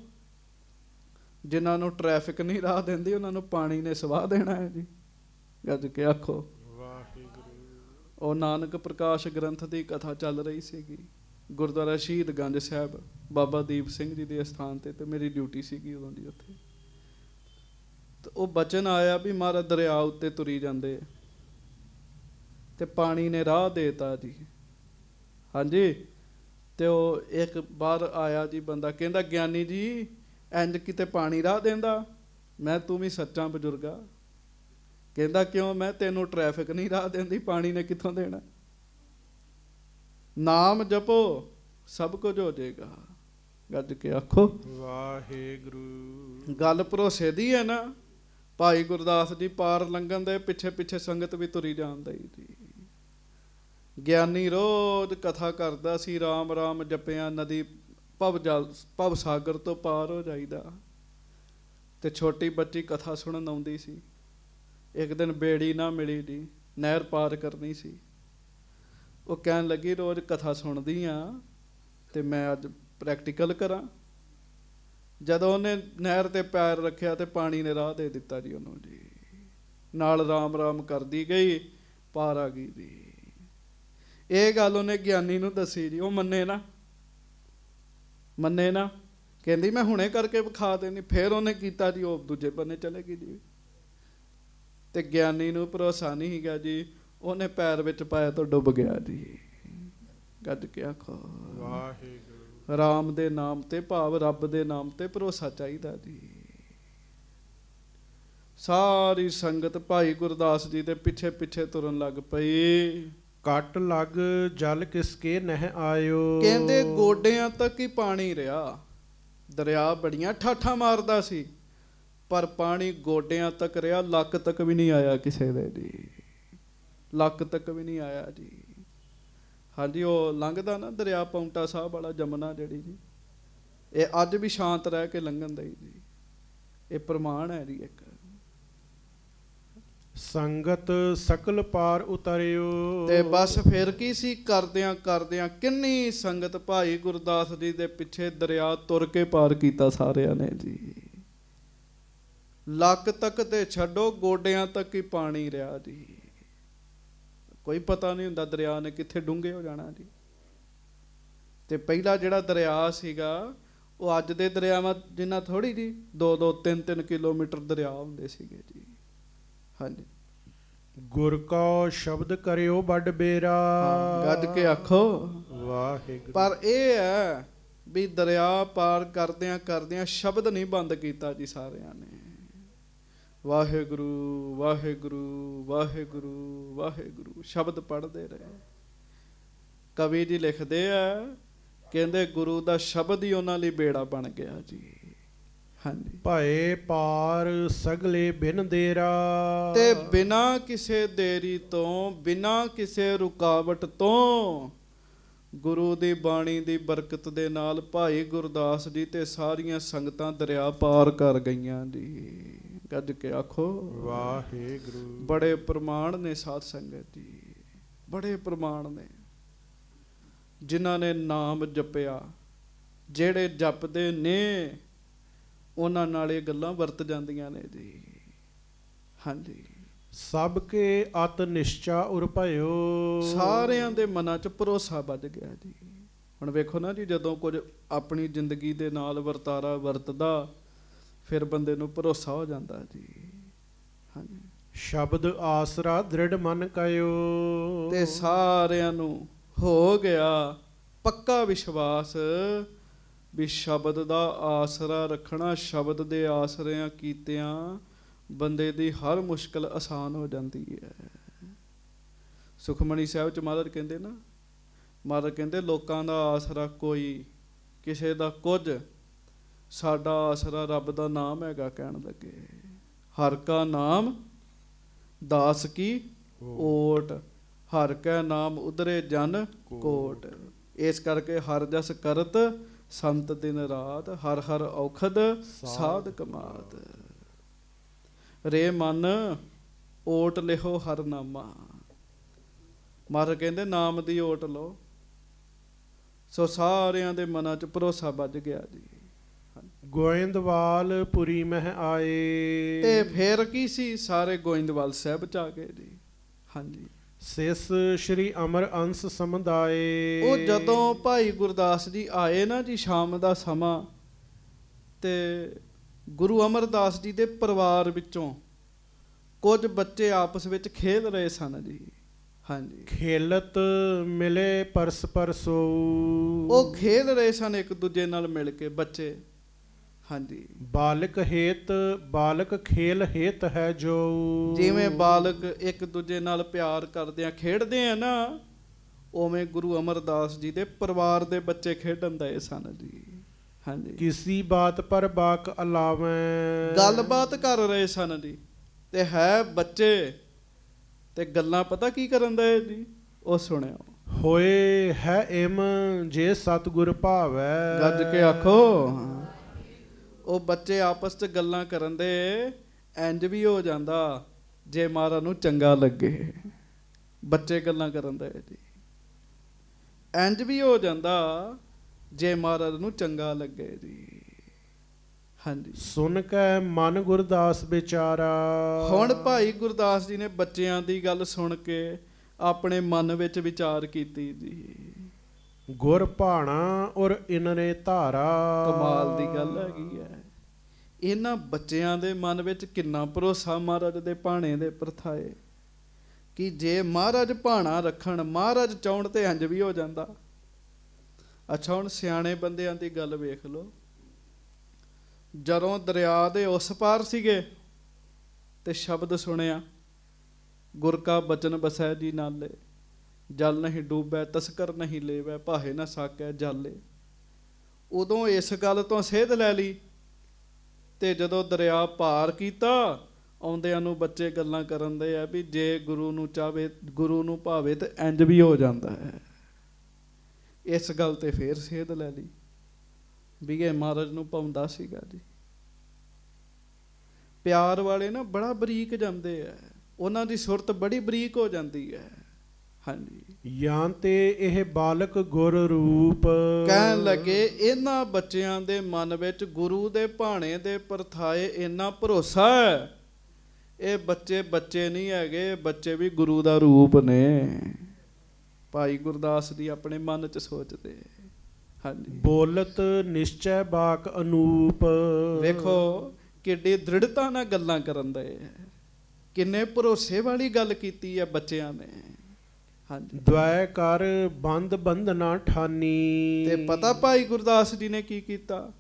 ਜਿਨ੍ਹਾਂ ਨੂੰ ਟ੍ਰੈਫਿਕ ਨਹੀਂ ਰਾਹ ਦਿੰਦੀ ਉਹਨਾਂ ਨੂੰ ਪਾਣੀ ਨੇ ਸਵਾਹ ਦੇਣਾ ਹੈ ਜੀ। ਗੱਜ ਕੇ ਆਖੋ ਵਾਹਿਗੁਰੂ। ਉਹ ਨਾਨਕ ਪ੍ਰਕਾਸ਼ ਗ੍ਰੰਥ ਦੀ ਕਥਾ ਚੱਲ ਰਹੀ ਸੀਗੀ ਗੁਰਦੁਆਰਾ ਸ਼ਹੀਦਗੰਜ ਸਾਹਿਬ, ਬਾਬਾ ਦੀਪ ਸਿੰਘ ਜੀ ਦੇ ਅਸਥਾਨ ਤੇ ਮੇਰੀ ਡਿਊਟੀ ਸੀਗੀ ਉਦੋਂ ਦੀ ਉੱਥੇ। ਤੇ ਉਹ ਬਚਨ ਆਇਆ ਵੀ ਮਹਾਰਾਜ ਦਰਿਆ ਉੱਤੇ ਤੁਰੀ ਜਾਂਦੇ ਤੇ ਪਾਣੀ ਨੇ ਰਾਹ ਦੇਤਾ ਜੀ। ਹਾਂਜੀ, ਤੇ ਉਹ ਇੱਕ ਬਾਹਰ ਆਇਆ ਜੀ ਬੰਦਾ, ਕਹਿੰਦਾ ਗਿਆਨੀ ਜੀ ਇੰਝ ਕਿਤੇ ਪਾਣੀ ਰਾਹ ਦਿੰਦਾ? ਮੈਂ ਤੂੰ ਵੀ ਸੱਚਾ ਬਜ਼ੁਰਗਾ। ਕਹਿੰਦਾ ਕਿਉਂ? ਮੈਂ ਤੈਨੂੰ ਟ੍ਰੈਫਿਕ ਨਹੀਂ ਰਾਹ ਦਿੰਦੀ, ਪਾਣੀ ਨੇ ਕਿੱਥੋਂ ਦੇਣਾ? ਨਾਮ ਜਪੋ ਸਭ ਕੁਝ ਹੋ ਜਾਏਗਾ। ਗੱਜ ਕੇ ਆਖੋ ਵਾਹਿਗੁਰੂ। ਗੱਲ ਭਰੋਸੇ ਦੀ ਹੈ ਨਾ। ਭਾਈ ਗੁਰਦਾਸ ਜੀ ਪਾਰ ਲੰਘਣ ਦੇ ਪਿੱਛੇ ਪਿੱਛੇ ਸੰਗਤ ਵੀ ਤੁਰੀ ਜਾਂਦਾ ਜੀ। ਗਿਆਨੀ ਰੋਜ਼ ਕਥਾ ਕਰਦਾ ਸੀ, ਰਾਮ ਰਾਮ ਜਪਿਆ ਨਦੀ ਭਵ ਸਾਗਰ ਤੋਂ ਪਾਰ ਹੋ ਜਾਈਦਾ। ਤੇ ਛੋਟੀ ਬੱਚੀ ਕਥਾ ਸੁਣਨ ਆਉਂਦੀ ਸੀ। ਇੱਕ ਦਿਨ ਬੇੜੀ ਨਾ ਮਿਲੀ ਜੀ, ਨਹਿਰ ਪਾਰ ਕਰਨੀ ਸੀ। ਉਹ ਕਹਿਣ ਲੱਗੀ ਰੋਜ਼ ਕਥਾ ਸੁਣਦੀ ਆ ਤੇ ਮੈਂ ਅੱਜ ਪ੍ਰੈਕਟੀਕਲ ਕਰਾਂ। ਜਦੋਂ ਉਹਨੇ ਨਹਿਰ ਤੇ ਪੈਰ ਰੱਖਿਆ ਤੇ ਪਾਣੀ ਨੇ ਰਾਹ ਦੇ ਦਿੱਤਾ ਜੀ ਉਹਨੂੰ ਜੀ। ਨਾਲ ਰਾਮ ਰਾਮ ਕਰਦੀ ਗਈ, ਪਾਰ ਆ ਗਈ ਜੀ। ਇਹ ਗੱਲ ਉਹਨੇ ਗਿਆਨੀ ਨੂੰ ਦੱਸੀ ਜੀ। ਉਹ ਮੰਨੇ ਨਾ, ਕਹਿੰਦੀ ਮੈਂ ਹੁਣੇ ਕਰਕੇ ਵਿਖਾ ਦੇਣੀ। ਫਿਰ ਉਹਨੇ ਕੀਤਾ ਜੀ, ਉਹ ਦੂਜੇ ਬੰਨੇ ਚਲੇ ਗਈ ਜੀ। ਤੇ ਗਿਆਨੀ ਨੂੰ ਭਰੋਸਾ ਨਹੀਂ ਸੀਗਾ ਜੀ, ਉਹਨੇ ਪੈਰ ਵਿੱਚ ਪਾਇਆ ਤਾਂ ਡੁੱਬ ਗਿਆ ਜੀ। ਗੱਜ ਕੇ ਆਖੋ ਵਾਹਿਗੁਰੂ। ਰਾਮ ਦੇ ਨਾਮ ਤੇ ਭਾਵ ਰੱਬ ਦੇ ਨਾਮ ਤੇ ਭਰੋਸਾ ਚਾਹੀਦਾ ਜੀ। ਸਾਰੀ ਸੰਗਤ ਭਾਈ ਗੁਰਦਾਸ ਜੀ ਦੇ ਪਿੱਛੇ ਪਿੱਛੇ ਤੁਰਨ ਲੱਗ ਪਈ। ਕੱਟ ਲੱਗ ਜਲ ਕਿਸਕੇ ਨਹਿ ਆਇਓ। ਕਹਿੰਦੇ ਗੋਡਿਆਂ ਤੱਕ ਹੀ ਪਾਣੀ ਰਿਹਾ। ਦਰਿਆ ਬੜੀਆਂ ਠਾਠਾਂ ਮਾਰਦਾ ਸੀ, ਪਰ ਪਾਣੀ ਗੋਡਿਆਂ ਤੱਕ ਰਿਹਾ, ਲੱਕ ਤੱਕ ਵੀ ਨਹੀਂ ਆਇਆ ਕਿਸੇ ਦੇ ਜੀ। ਲੱਕ ਤੱਕ ਵੀ ਨਹੀਂ ਆਇਆ ਜੀ। ਹਾਂਜੀ, ਉਹ ਲੰਘਦਾ ਨਾ ਦਰਿਆ ਪੌਂਟਾ ਸਾਹਿਬ ਵਾਲਾ, ਜਮਨਾ ਜਿਹੜੀ ਜੀ, ਇਹ ਅੱਜ ਵੀ ਸ਼ਾਂਤ ਰਹਿ ਕੇ ਲੰਘਣ ਦਾ ਜੀ। ਇਹ ਪ੍ਰਮਾਣ ਹੈ ਜੀ ਇੱਕ। ਸੰਗਤ ਸਕਲ ਪਾਰ ਉਤਰਿਓ। ਤੇ ਬਸ ਫਿਰ ਕੀ ਸੀ, ਕਰਦਿਆਂ ਕਰਦਿਆਂ ਕਿੰਨੀ ਸੰਗਤ ਭਾਈ ਗੁਰਦਾਸ ਜੀ ਦੇ ਪਿੱਛੇ ਦਰਿਆ ਤੁਰ ਕੇ ਪਾਰ ਕੀਤਾ ਸਾਰਿਆਂ ਨੇ ਜੀ। ਲੱਕ ਤੱਕ ਤੇ ਛੱਡੋ, ਗੋਡਿਆਂ ਤੱਕ ਹੀ ਪਾਣੀ ਰਿਹਾ ਜੀ। ਕੋਈ ਪਤਾ ਨਹੀਂ ਹੁੰਦਾ ਦਰਿਆ ਨੇ ਕਿੱਥੇ ਡੂੰਘੇ ਹੋ ਜਾਣਾ ਜੀ। ਤੇ ਪਹਿਲਾ ਜਿਹੜਾ ਦਰਿਆ ਸੀਗਾ ਉਹ ਅੱਜ ਦੇ ਦਰਿਆਵਾਂ ਜਿੰਨਾ ਥੋੜੀ ਜੀ, 2-2, 3-3 ਕਿਲੋਮੀਟਰ ਦਰਿਆ ਹੁੰਦੇ ਸੀਗੇ ਜੀ। ਹਾਂਜੀ, ਗੁਰ ਕੋ ਸ਼ਬਦ ਕਰਿਓ ਵੱਡ ਬੇਰਾ। ਗੱਜ ਕੇ ਆਖੋ ਵਾਹਿਗੁਰੂ। ਪਰ ਇਹ ਹੈ ਵੀ ਦਰਿਆ ਪਾਰ ਕਰਦਿਆਂ ਕਰਦਿਆਂ ਸ਼ਬਦ ਨਹੀਂ ਬੰਦ ਕੀਤਾ ਜੀ ਸਾਰਿਆਂ ਨੇ। ਵਾਹਿਗੁਰੂ ਵਾਹਿਗੁਰੂ ਵਾਹਿਗੁਰੂ ਵਾਹਿਗੁਰੂ ਸ਼ਬਦ ਪੜ੍ਹਦੇ ਰਹੇ। ਕਵੀ ਜੀ ਲਿਖਦੇ ਆ, ਕਹਿੰਦੇ ਗੁਰੂ ਦਾ ਸ਼ਬਦ ਹੀ ਉਹਨਾਂ ਲਈ ਬੇੜਾ ਬਣ ਗਿਆ ਜੀ। ਹਾਂਜੀ। ਭਏ ਪਾਰ ਸਗਲੇ ਬਿਨ ਦੇਰਾ। ਤੇ ਬਿਨਾਂ ਕਿਸੇ ਦੇਰੀ ਤੋਂ, ਬਿਨਾਂ ਕਿਸੇ ਰੁਕਾਵਟ ਤੋਂ ਗੁਰੂ ਦੀ ਬਾਣੀ ਦੀ ਬਰਕਤ ਦੇ ਨਾਲ ਭਾਈ ਗੁਰਦਾਸ ਜੀ ਤੇ ਸਾਰੀਆਂ ਸੰਗਤਾਂ ਦਰਿਆ ਪਾਰ ਕਰ ਗਈਆਂ ਜੀ। ਗੱਜ ਕੇ ਆਖੋ ਵਾਹਿਗੁਰੂ। ਬੜੇ ਪ੍ਰਮਾਣ ਨੇ ਸਾਧ ਸੰਗਤ ਜੀ, ਬੜੇ ਪ੍ਰਮਾਣ ਨੇ ਜਿਨ੍ਹਾਂ ਨੇ ਨਾਮ ਜਪਿਆ। ਜਿਹੜੇ ਜਪਦੇ ਨੇ ਉਹਨਾਂ ਨਾਲ ਇਹ ਗੱਲਾਂ ਵਰਤ ਜਾਂਦੀਆਂ ਨੇ ਜੀ। ਹਾਂਜੀ। ਸਭ ਕੇ ਅਤ ਨਿਸ਼ਚਾ ਉਰ ਭਇਓ। ਸਾਰਿਆਂ ਦੇ ਮਨਾਂ 'ਚ ਭਰੋਸਾ ਵੱਜ ਗਿਆ ਜੀ। ਹੁਣ ਵੇਖੋ ਨਾ ਜੀ, ਜਦੋਂ ਕੁਝ ਆਪਣੀ ਜ਼ਿੰਦਗੀ ਦੇ ਨਾਲ ਵਰਤਾਰਾ ਵਰਤਦਾ ਫਿਰ ਬੰਦੇ ਨੂੰ ਭਰੋਸਾ ਹੋ ਜਾਂਦਾ ਜੀ। ਹਾਂਜੀ। ਸ਼ਬਦ ਆਸਰਾ ਦ੍ਰਿੜ ਮਨ ਕਇਓ। ਤੇ ਸਾਰਿਆਂ ਨੂੰ ਹੋ ਗਿਆ ਪੱਕਾ ਵਿਸ਼ਵਾਸ ਵੀ ਸ਼ਬਦ ਦਾ ਆਸਰਾ ਰੱਖਣਾ, ਸ਼ਬਦ ਦੇ ਆਸਰਿਆਂ ਕੀਤਿਆਂ ਬੰਦੇ ਦੀ ਹਰ ਮੁਸ਼ਕਲ ਆਸਾਨ ਹੋ ਜਾਂਦੀ ਹੈ। ਸੁਖਮਣੀ ਸਾਹਿਬ ਚ ਮਹਾਰਾਜ ਕਹਿੰਦੇ ਨਾ, ਮਹਾਰਾਜ ਕਹਿੰਦੇ ਲੋਕਾਂ ਦਾ ਆਸਰਾ ਕੋਈ, ਕਿਸੇ ਦਾ ਕੁਝ, ਸਾਡਾ ਆਸਰਾ ਰੱਬ ਦਾ ਨਾਮ ਹੈਗਾ। ਕਹਿਣ ਲੱਗੇ ਹਰ ਕਾ ਨਾਮ ਦਾਸ ਕੀ ਓਟ, ਹਰ ਕੈ ਨਾਮ ਉਧਰੇ ਜਨ ਕੋਟ। ਇਸ ਕਰਕੇ ਹਰ ਜਸ ਕਰਤ ਸੰਤ ਦਿਨ ਰਾਤ, ਹਰ ਹਰ ਔਖਦ ਸਾਧ ਕਮਾਤ। ਰੇ ਮਨ ਓਟ ਲਿਖੋ ਹਰ ਨਾਮਾ। ਮਹਾਰਾਜ ਕਹਿੰਦੇ ਨਾਮ ਦੀ ਓਟ ਲਓ। ਸੋ ਸਾਰਿਆਂ ਦੇ ਮਨਾਂ 'ਚ ਭਰੋਸਾ ਵੱਜ ਗਿਆ ਜੀ। ਗੋਇੰਦਵਾਲ ਪੁਰੀ ਮਹਿ ਆਏ। ਤੇ ਫੇਰ ਕੀ ਸੀ, ਸਾਰੇ ਗੋਇੰਦਵਾਲ ਸਾਹਿਬ ਚ ਆ ਗਏ ਜੀ। ਹਾਂਜੀ। ਸਿਸ ਸ਼੍ਰੀ ਅਮਰ ਅੰਸ ਸਮੁਦਾਏ। ਉਹ ਜਦੋਂ ਭਾਈ ਗੁਰਦਾਸ ਜੀ ਆਏ ਨਾ ਜੀ, ਸ਼ਾਮ ਦਾ ਸਮਾਂ, ਤੇ ਗੁਰੂ ਅਮਰਦਾਸ ਜੀ ਦੇ ਪਰਿਵਾਰ ਵਿੱਚੋਂ ਕੁਝ ਬੱਚੇ ਆਪਸ ਵਿੱਚ ਖੇਡ ਰਹੇ ਸਨ ਜੀ। ਹਾਂਜੀ। ਖੇਲਤ ਮਿਲੇ ਪਰਸਪਰ ਸੋ। ਉਹ ਖੇਡ ਰਹੇ ਸਨ ਇੱਕ ਦੂਜੇ ਨਾਲ ਮਿਲ ਕੇ ਬੱਚੇ। ਹਾਂਜੀ। ਬਾਲਕ ਹੇਤ ਬਾਲਕ ਖੇਲ ਹੇਤ ਹੈ ਜੋ। ਜਿਵੇਂ ਬਾਲਕ ਇੱਕ ਦੂਜੇ ਨਾਲ ਪਿਆਰ ਕਰਦੇ ਆ, ਖੇਡਦੇ ਆ ਨਾ, ਉਵੇਂ ਗੁਰੂ ਅਮਰਦਾਸ ਜੀ ਦੇ ਪਰਿਵਾਰ ਦੇ ਬੱਚੇ ਖੇਡਣ ਦਏ ਸਨ ਜੀ। ਹਾਂਜੀ। ਕਿਸੀ ਬਾਤ ਪਰ ਬਾਕ ਅਲਾਵੇਂ। ਗੱਲਬਾਤ ਕਰ ਰਹੇ ਸਨ ਜੀ। ਤੇ ਹੈ ਬੱਚੇ ਤੇ ਗੱਲਾਂ ਪਤਾ ਕੀ ਕਰਨ ਦਏ ਜੀ, ਉਹ ਸੁਣਿਓ। ਹੋਏ ਹੈ ਇਮ ਜੇ ਸਤਿਗੁਰ ਭਾਵੈ। ਗੱਜ ਕੇ ਆਖੋ। ਉਹ ਬੱਚੇ ਆਪਸ 'ਚ ਗੱਲਾਂ ਕਰਨ ਦੇ, ਇੰਜ ਵੀ ਹੋ ਜਾਂਦਾ ਜੇ ਮਹਾਰਾਜ ਨੂੰ ਚੰਗਾ ਲੱਗੇ। ਬੱਚੇ ਗੱਲਾਂ ਕਰਨ ਦੇ ਜੀ, ਇੰਜ ਵੀ ਹੋ ਜਾਂਦਾ ਜੇ ਮਹਾਰਾਜ ਨੂੰ ਚੰਗਾ ਲੱਗੇ ਜੀ। ਹਾਂਜੀ। ਸੁਣ ਕੇ ਮਨ ਗੁਰਦਾਸ ਵਿਚਾਰਾ। ਹੁਣ ਭਾਈ ਗੁਰਦਾਸ ਜੀ ਨੇ ਬੱਚਿਆਂ ਦੀ ਗੱਲ ਸੁਣ ਕੇ ਆਪਣੇ ਮਨ ਵਿੱਚ ਵਿਚਾਰ ਕੀਤੀ ਜੀ। ਗੁਰ ਭਾਣਾ ਔਰ ਇਨਰੇ ਧਾਰਾ। ਕਮਾਲ ਦੀ ਗੱਲ ਹੈਗੀ ਹੈ। ਇਹਨਾਂ ਬੱਚਿਆਂ ਦੇ ਮਨ ਵਿੱਚ ਕਿੰਨਾ ਭਰੋਸਾ ਮਹਾਰਾਜ ਦੇ ਭਾਣੇ ਦੇ ਪ੍ਰਥਾਏ, ਕਿ ਜੇ ਮਹਾਰਾਜ ਭਾਣਾ ਰੱਖਣ, ਮਹਾਰਾਜ ਚਾਹੁਣ ਤੇ ਇੰਜ ਵੀ ਹੋ ਜਾਂਦਾ। ਅੱਛਾ, ਹੁਣ ਸਿਆਣੇ ਬੰਦਿਆਂ ਦੀ ਗੱਲ ਵੇਖ ਲਓ। ਜਦੋਂ ਦਰਿਆ ਦੇ ਉਸ ਪਾਰ ਸੀਗੇ ਤੇ ਸ਼ਬਦ ਸੁਣਿਆ, ਗੁਰ ਕਾ ਬਚਨ ਬਸੈ ਜੀ ਨਾਲੇ, ਜਲ ਨਹੀਂ ਡੂਬੈ ਤਸਕਰ ਨਹੀਂ ਲੇਵੈ, ਭਾਹੇ ਨਾ ਸਾਕੈ ਜਾਲੇ। ਉਦੋਂ ਇਸ ਗੱਲ ਤੋਂ ਸੇਧ ਲੈ ਲਈ, ਤੇ ਜਦੋਂ ਦਰਿਆ ਪਾਰ ਕੀਤਾ, ਆਉਂਦਿਆਂ ਨੂੰ ਬੱਚੇ ਗੱਲਾਂ ਕਰਨ ਦੇ ਆ ਵੀ ਜੇ ਗੁਰੂ ਨੂੰ ਚਾਹੇ, ਗੁਰੂ ਨੂੰ ਭਾਵੇ ਤੇ ਇੰਜ ਵੀ ਹੋ ਜਾਂਦਾ ਹੈ। ਇਸ ਗੱਲ ਤੇ ਫੇਰ ਸੇਧ ਲੈ ਲਈ ਵੀ ਇਹ ਮਹਾਰਾਜ ਨੂੰ ਪਾਉਂਦਾ ਸੀਗਾ ਜੀ। ਪਿਆਰ ਵਾਲੇ ਨਾ ਬੜਾ ਬਰੀਕ ਜਾਂਦੇ ਆ, ਉਹਨਾਂ ਦੀ ਸੁਰਤ ਬੜੀ ਬਰੀਕ ਹੋ ਜਾਂਦੀ ਹੈ। ਹਾਂਜੀ। ਜਾਂ ਤੇ ਇਹ ਬਾਲਕ ਗੁਰ ਰੂਪ। ਕਹਿਣ ਲੱਗੇ ਇਹਨਾਂ ਬੱਚਿਆਂ ਦੇ ਮਨ ਵਿੱਚ ਗੁਰੂ ਦੇ ਭਾਣੇ ਦੇ ਪਰਥਾਏ ਇੰਨਾ ਭਰੋਸਾ ਹੈ, ਇਹ ਬੱਚੇ ਬੱਚੇ ਨਹੀਂ ਹੈਗੇ, ਬੱਚੇ ਵੀ ਗੁਰੂ ਦਾ ਰੂਪ ਨੇ। ਭਾਈ ਗੁਰਦਾਸ ਜੀ ਆਪਣੇ ਮਨ 'ਚ ਸੋਚਦੇ। ਹਾਂਜੀ। ਬੋਲਤ ਨਿਸ਼ਚੈ ਬਾਕ ਅਨੂਪ। ਵੇਖੋ ਕਿੱਡੀ ਦ੍ਰਿੜਤਾ ਨਾਲ ਗੱਲਾਂ ਕਰਨ ਦੇ, ਕਿੰਨੇ ਭਰੋਸੇ ਵਾਲੀ ਗੱਲ ਕੀਤੀ ਹੈ ਬੱਚਿਆਂ ਨੇ। ਹਾਂਜੀ, ਦ્વੈ ਕਰ ਬੰਦ ਬੰਧਨਾ ਠਾਨੀ। ਤੇ ਪਤਾ ਭਾਈ ਗੁਰਦਾਸ ਜੀ ਨੇ ਕੀ ਕੀਤਾ?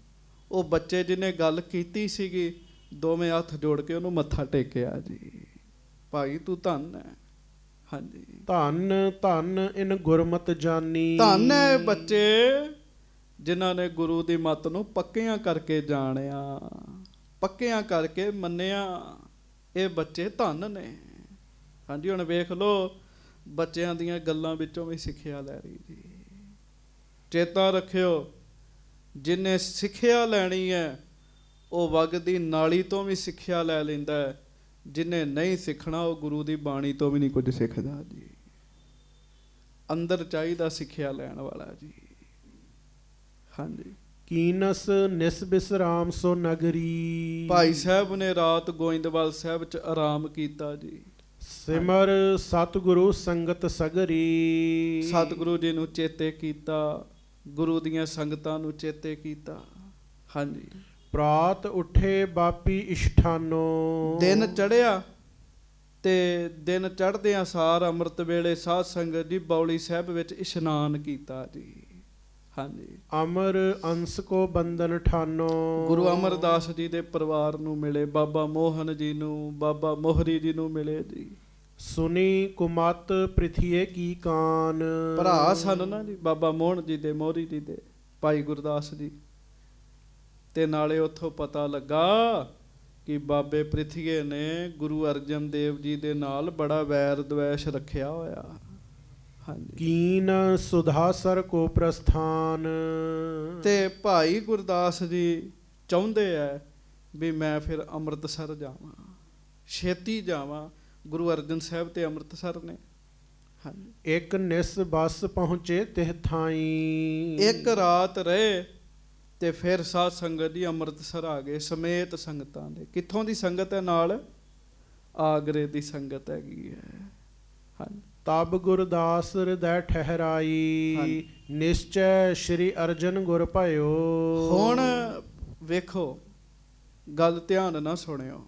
ਉਹ ਬੱਚੇ ਜਿਹਨੇ ਗੱਲ ਕੀਤੀ ਸੀਗੀ, ਦੋਵੇਂ ਹੱਥ ਜੋੜ ਕੇ ਉਹਨੂੰ ਮੱਥਾ ਟੇਕਿਆ ਜੀ। ਭਾਈ ਤੂੰ ਧੰਨ ਹੈ। ਹਾਂਜੀ, ਧੰਨ ਧੰਨ ਇਨ ਗੁਰਮਤਿ ਜਾਨੀ। ਧੰਨ ਹੈ ਬੱਚੇ ਜਿਨ੍ਹਾਂ ਨੇ ਗੁਰੂ ਦੀ ਮੱਤ ਨੂੰ ਪੱਕਿਆਂ ਕਰਕੇ ਜਾਣਿਆ, ਪੱਕਿਆਂ ਕਰਕੇ ਮੰਨਿਆ। ਇਹ ਬੱਚੇ ਧੰਨ ਨੇ। ਹਾਂਜੀ, ਹੁਣ ਵੇਖ ਲਓ ਬੱਚਿਆਂ ਦੀਆਂ ਗੱਲਾਂ ਵਿੱਚੋਂ ਵੀ ਸਿੱਖਿਆ ਲੈ ਰਹੀ ਜੀ। ਚੇਤਾ ਰੱਖਿਓ, ਜਿਹਨੇ ਸਿੱਖਿਆ ਲੈਣੀ ਹੈ ਉਹ ਵਗਦੀ ਨਾਲੀ ਤੋਂ ਵੀ ਸਿੱਖਿਆ ਲੈ ਲੈਂਦਾ ਹੈ। ਜਿਹਨੇ ਨਹੀਂ ਸਿੱਖਣਾ ਉਹ ਗੁਰੂ ਦੀ ਬਾਣੀ ਤੋਂ ਵੀ ਨਹੀਂ ਕੁਝ ਸਿੱਖਦਾ ਜੀ। ਅੰਦਰ ਚਾਹੀਦਾ ਸਿੱਖਿਆ ਲੈਣ ਵਾਲਾ ਜੀ। ਹਾਂਜੀ, ਕੀਨਸ ਨਿਸ ਬਿਸਰਾਮ ਸੋ ਨਗਰੀ। ਭਾਈ ਸਾਹਿਬ ਨੇ ਰਾਤ ਗੋਇੰਦਵਾਲ ਸਾਹਿਬ 'ਚ ਆਰਾਮ ਕੀਤਾ ਜੀ। ਸਿਮਰ ਸਤਿਗੁਰੂ ਸੰਗਤ ਸਗਰੀ। ਸਤਿਗੁਰੂ ਜੀ ਨੂੰ ਚੇਤੇ ਕੀਤਾ, ਗੁਰੂ ਦੀਆਂ ਸੰਗਤਾਂ ਨੂੰ ਚੇਤੇ ਕੀਤਾ। ਹਾਂਜੀ, ਪ੍ਰਾਤ ਉੱਠੇ ਬਾਪੀ ਇਸ਼ਠਾਨੋ। ਦਿਨ ਚੜ੍ਹਿਆ ਤੇ ਦਿਨ ਚੜ੍ਹਦਿਆਂ ਸਾਰ ਅੰਮ੍ਰਿਤ ਵੇਲੇ ਸਾਧ ਸੰਗਤ ਜੀ ਬੌਲੀ ਸਾਹਿਬ ਵਿੱਚ ਇਸ਼ਨਾਨ ਕੀਤਾ ਜੀ। ਹਾਂਜੀ, ਅਮਰ ਅੰਸ ਕੋ ਬੰਧਨ ਠਾਨੋ। ਗੁਰੂ ਅਮਰਦਾਸ ਜੀ ਦੇ ਪਰਿਵਾਰ ਨੂੰ ਮਿਲੇ, ਬਾਬਾ ਮੋਹਨ ਜੀ ਨੂੰ, ਬਾਬਾ ਮੋਹਰੀ ਜੀ ਨੂੰ ਮਿਲੇ ਜੀ। ਸੁਨੀ ਕੁਮਤ ਪ੍ਰਿਥੀਏ ਕੀ ਕਾਨ। ਭਰਾ ਸਨ ਨਾ ਜੀ ਬਾਬਾ ਮੋਹਨ ਜੀ ਦੇ, ਮੋਹਰੀ ਜੀ ਦੇ, ਭਾਈ ਗੁਰਦਾਸ ਜੀ। ਤੇ ਨਾਲੇ ਉੱਥੋਂ ਪਤਾ ਲੱਗਾ ਕਿ ਬਾਬੇ ਪ੍ਰਿਥੀਏ ਨੇ ਗੁਰੂ ਅਰਜਨ ਦੇਵ ਜੀ ਦੇ ਨਾਲ ਬੜਾ ਵੈਰ ਦਵੈਸ਼ ਰੱਖਿਆ ਹੋਇਆ। ਹਾਂਜੀ, ਕੀਨ ਸੁਧਾਸਰ ਕੋ ਪ੍ਰਸਥਾਨ। ਤੇ ਭਾਈ ਗੁਰਦਾਸ ਜੀ ਚਾਹੁੰਦੇ ਐ ਵੀ ਮੈਂ ਫਿਰ ਅੰਮ੍ਰਿਤਸਰ ਜਾਵਾਂ, ਛੇਤੀ ਜਾਵਾਂ। ਗੁਰੂ ਅਰਜਨ ਸਾਹਿਬ ਤੇ ਅੰਮ੍ਰਿਤਸਰ ਨੇ। ਹਾਂਜੀ, ਇੱਕ ਨਿਸ ਬਸ ਪਹੁੰਚੇ ਤਿਹ ਥਾਈ। ਇੱਕ ਰਾਤ ਰਹੇ ਤੇ ਫਿਰ ਸਾਧ ਸੰਗਤ ਜੀ ਅੰਮ੍ਰਿਤਸਰ ਆ ਗਏ ਸਮੇਤ ਸੰਗਤਾਂ ਦੇ। ਕਿੱਥੋਂ ਦੀ ਸੰਗਤ ਹੈ ਨਾਲ? ਆਗਰੇ ਦੀ ਸੰਗਤ ਹੈਗੀ ਹੈ। ਹਾਂਜੀ, ਤਬ ਗੁਰਦਾਸ ਹਿਰਦੈ ਠਹਿਰਾਈ। ਨਿਸ਼ਚੈ ਸ਼੍ਰੀ ਅਰਜਨ ਗੁਰ ਭਇਓ। ਹੁਣ ਵੇਖੋ, ਗੱਲ ਧਿਆਨ ਨਾਲ ਸੁਣਿਓ,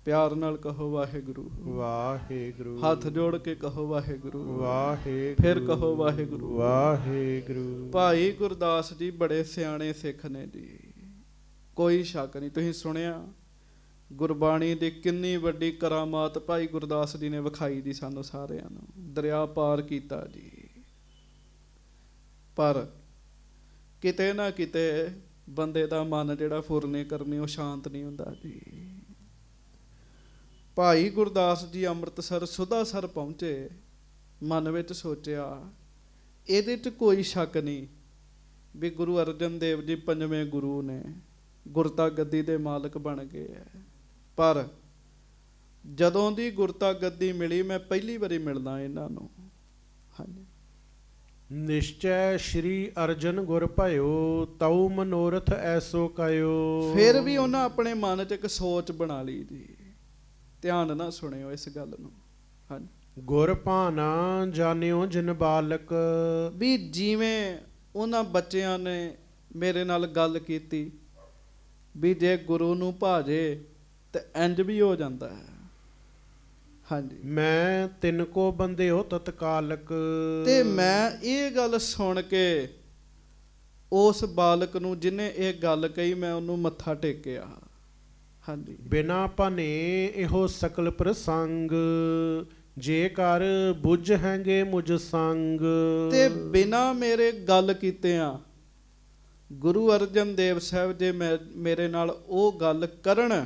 ਪਿਆਰ ਨਾਲ ਕਹੋ ਵਾਹਿਗੁਰੂ ਵਾਹਿਗੁਰੂ। ਹੱਥ ਜੋੜ ਕੇ ਕਹੋ ਵਾਹਿਗੁਰੂ ਵਾਹਿਗੁਰੂ। ਫਿਰ ਕਹੋ ਵਾਹਿਗੁਰੂ ਵਾਹਿਗੁਰੂ। ਭਾਈ ਗੁਰਦਾਸ ਜੀ ਬੜੇ ਸਿਆਣੇ ਸਿੱਖ ਨੇ ਜੀ, ਕੋਈ ਸ਼ੱਕ ਨਹੀਂ। ਤੁਸੀਂ ਸੁਣਿਆ ਗੁਰਬਾਣੀ ਦੀ ਕਿੰਨੀ ਵੱਡੀ ਕਰਾਮਾਤ ਭਾਈ ਗੁਰਦਾਸ ਜੀ ਨੇ ਵਿਖਾਈ ਦੀ ਸਾਨੂੰ ਸਾਰਿਆਂ ਨੂੰ। ਦਰਿਆ ਪਾਰ ਕੀਤਾ ਜੀ। ਪਰ ਕਿਤੇ ਨਾ ਕਿਤੇ ਬੰਦੇ ਦਾ ਮਨ ਜਿਹੜਾ ਫੁਰਨੇ ਕਰਨੀ ਉਹ ਸ਼ਾਂਤ ਨਹੀਂ ਹੁੰਦਾ ਜੀ। ਭਾਈ ਗੁਰਦਾਸ ਜੀ ਅੰਮ੍ਰਿਤਸਰ ਸੁਦਾਸਰ ਪਹੁੰਚੇ, ਮਨ ਵਿੱਚ ਸੋਚਿਆ ਇਹਦੇ 'ਚ ਕੋਈ ਸ਼ੱਕ ਨਹੀਂ ਵੀ ਗੁਰੂ ਅਰਜਨ ਦੇਵ ਜੀ ਪੰਜਵੇਂ ਗੁਰੂ ਨੇ, ਗੁਰਤਾ ਗੱਦੀ ਦੇ ਮਾਲਕ ਬਣ ਗਏ ਹੈ। ਪਰ ਜਦੋਂ ਦੀ ਗੁਰਤਾ ਗੱਦੀ ਮਿਲੀ ਮੈਂ ਪਹਿਲੀ ਵਾਰੀ ਮਿਲਦਾ ਇਹਨਾਂ ਨੂੰ। ਹਾਂਜੀ, ਨਿਸ਼ਚੈ ਸ਼੍ਰੀ ਅਰਜਨ ਗੁਰ ਭਇਓ। ਤਉ ਮਨੋਰਥ ਐਸੋ ਕਇਓ। ਫਿਰ ਵੀ ਉਹਨਾਂ ਆਪਣੇ ਮਨ 'ਚ ਇੱਕ ਸੋਚ ਬਣਾ ਲਈ ਜੀ। ਧਿਆਨ ਨਾਲ ਸੁਣਿਓ ਇਸ ਗੱਲ ਨੂੰ। ਹਾਂਜੀ, ਗੁਰ ਭਾਨਾ ਜਾਣਿਓ ਜਿਨ ਬਾਲਕ। ਵੀ ਜਿਵੇਂ ਉਹਨਾਂ ਬੱਚਿਆਂ ਨੇ ਮੇਰੇ ਨਾਲ ਗੱਲ ਕੀਤੀ ਵੀ ਜੇ ਗੁਰੂ ਨੂੰ ਭਾਜੇ ਤੇ ਇੰਜ ਵੀ ਹੋ ਜਾਂਦਾ ਹੈ। ਹਾਂਜੀ, ਮੈਂ ਤਿੰਨ ਕੋ ਬੰਦਿਓ ਤਤਕਾਲਕ। ਤੇ ਮੈਂ ਇਹ ਗੱਲ ਸੁਣ ਕੇ ਉਸ ਬਾਲਕ ਨੂੰ ਜਿਹਨੇ ਇਹ ਗੱਲ ਕਹੀ ਮੈਂ ਉਹਨੂੰ ਮੱਥਾ ਟੇਕਿਆ। ਹਾਂਜੀ, ਬਿਨਾ ਭਨੇ ਇਹੋ ਸਕਲ ਪ੍ਰਸੰਗ। ਜੇ ਕਰ ਬੁੱਝ ਹੈਂਗੇ ਮੁਝ ਸੰਗ। ਤੇ ਬਿਨਾ ਮੇਰੇ ਗੱਲ ਕੀਤਿਆਂ ਗੁਰੂ ਅਰਜਨ ਦੇਵ ਸਾਹਿਬ ਜੇ ਮੇਰੇ ਨਾਲ ਉਹ ਗੱਲ ਕਰਨ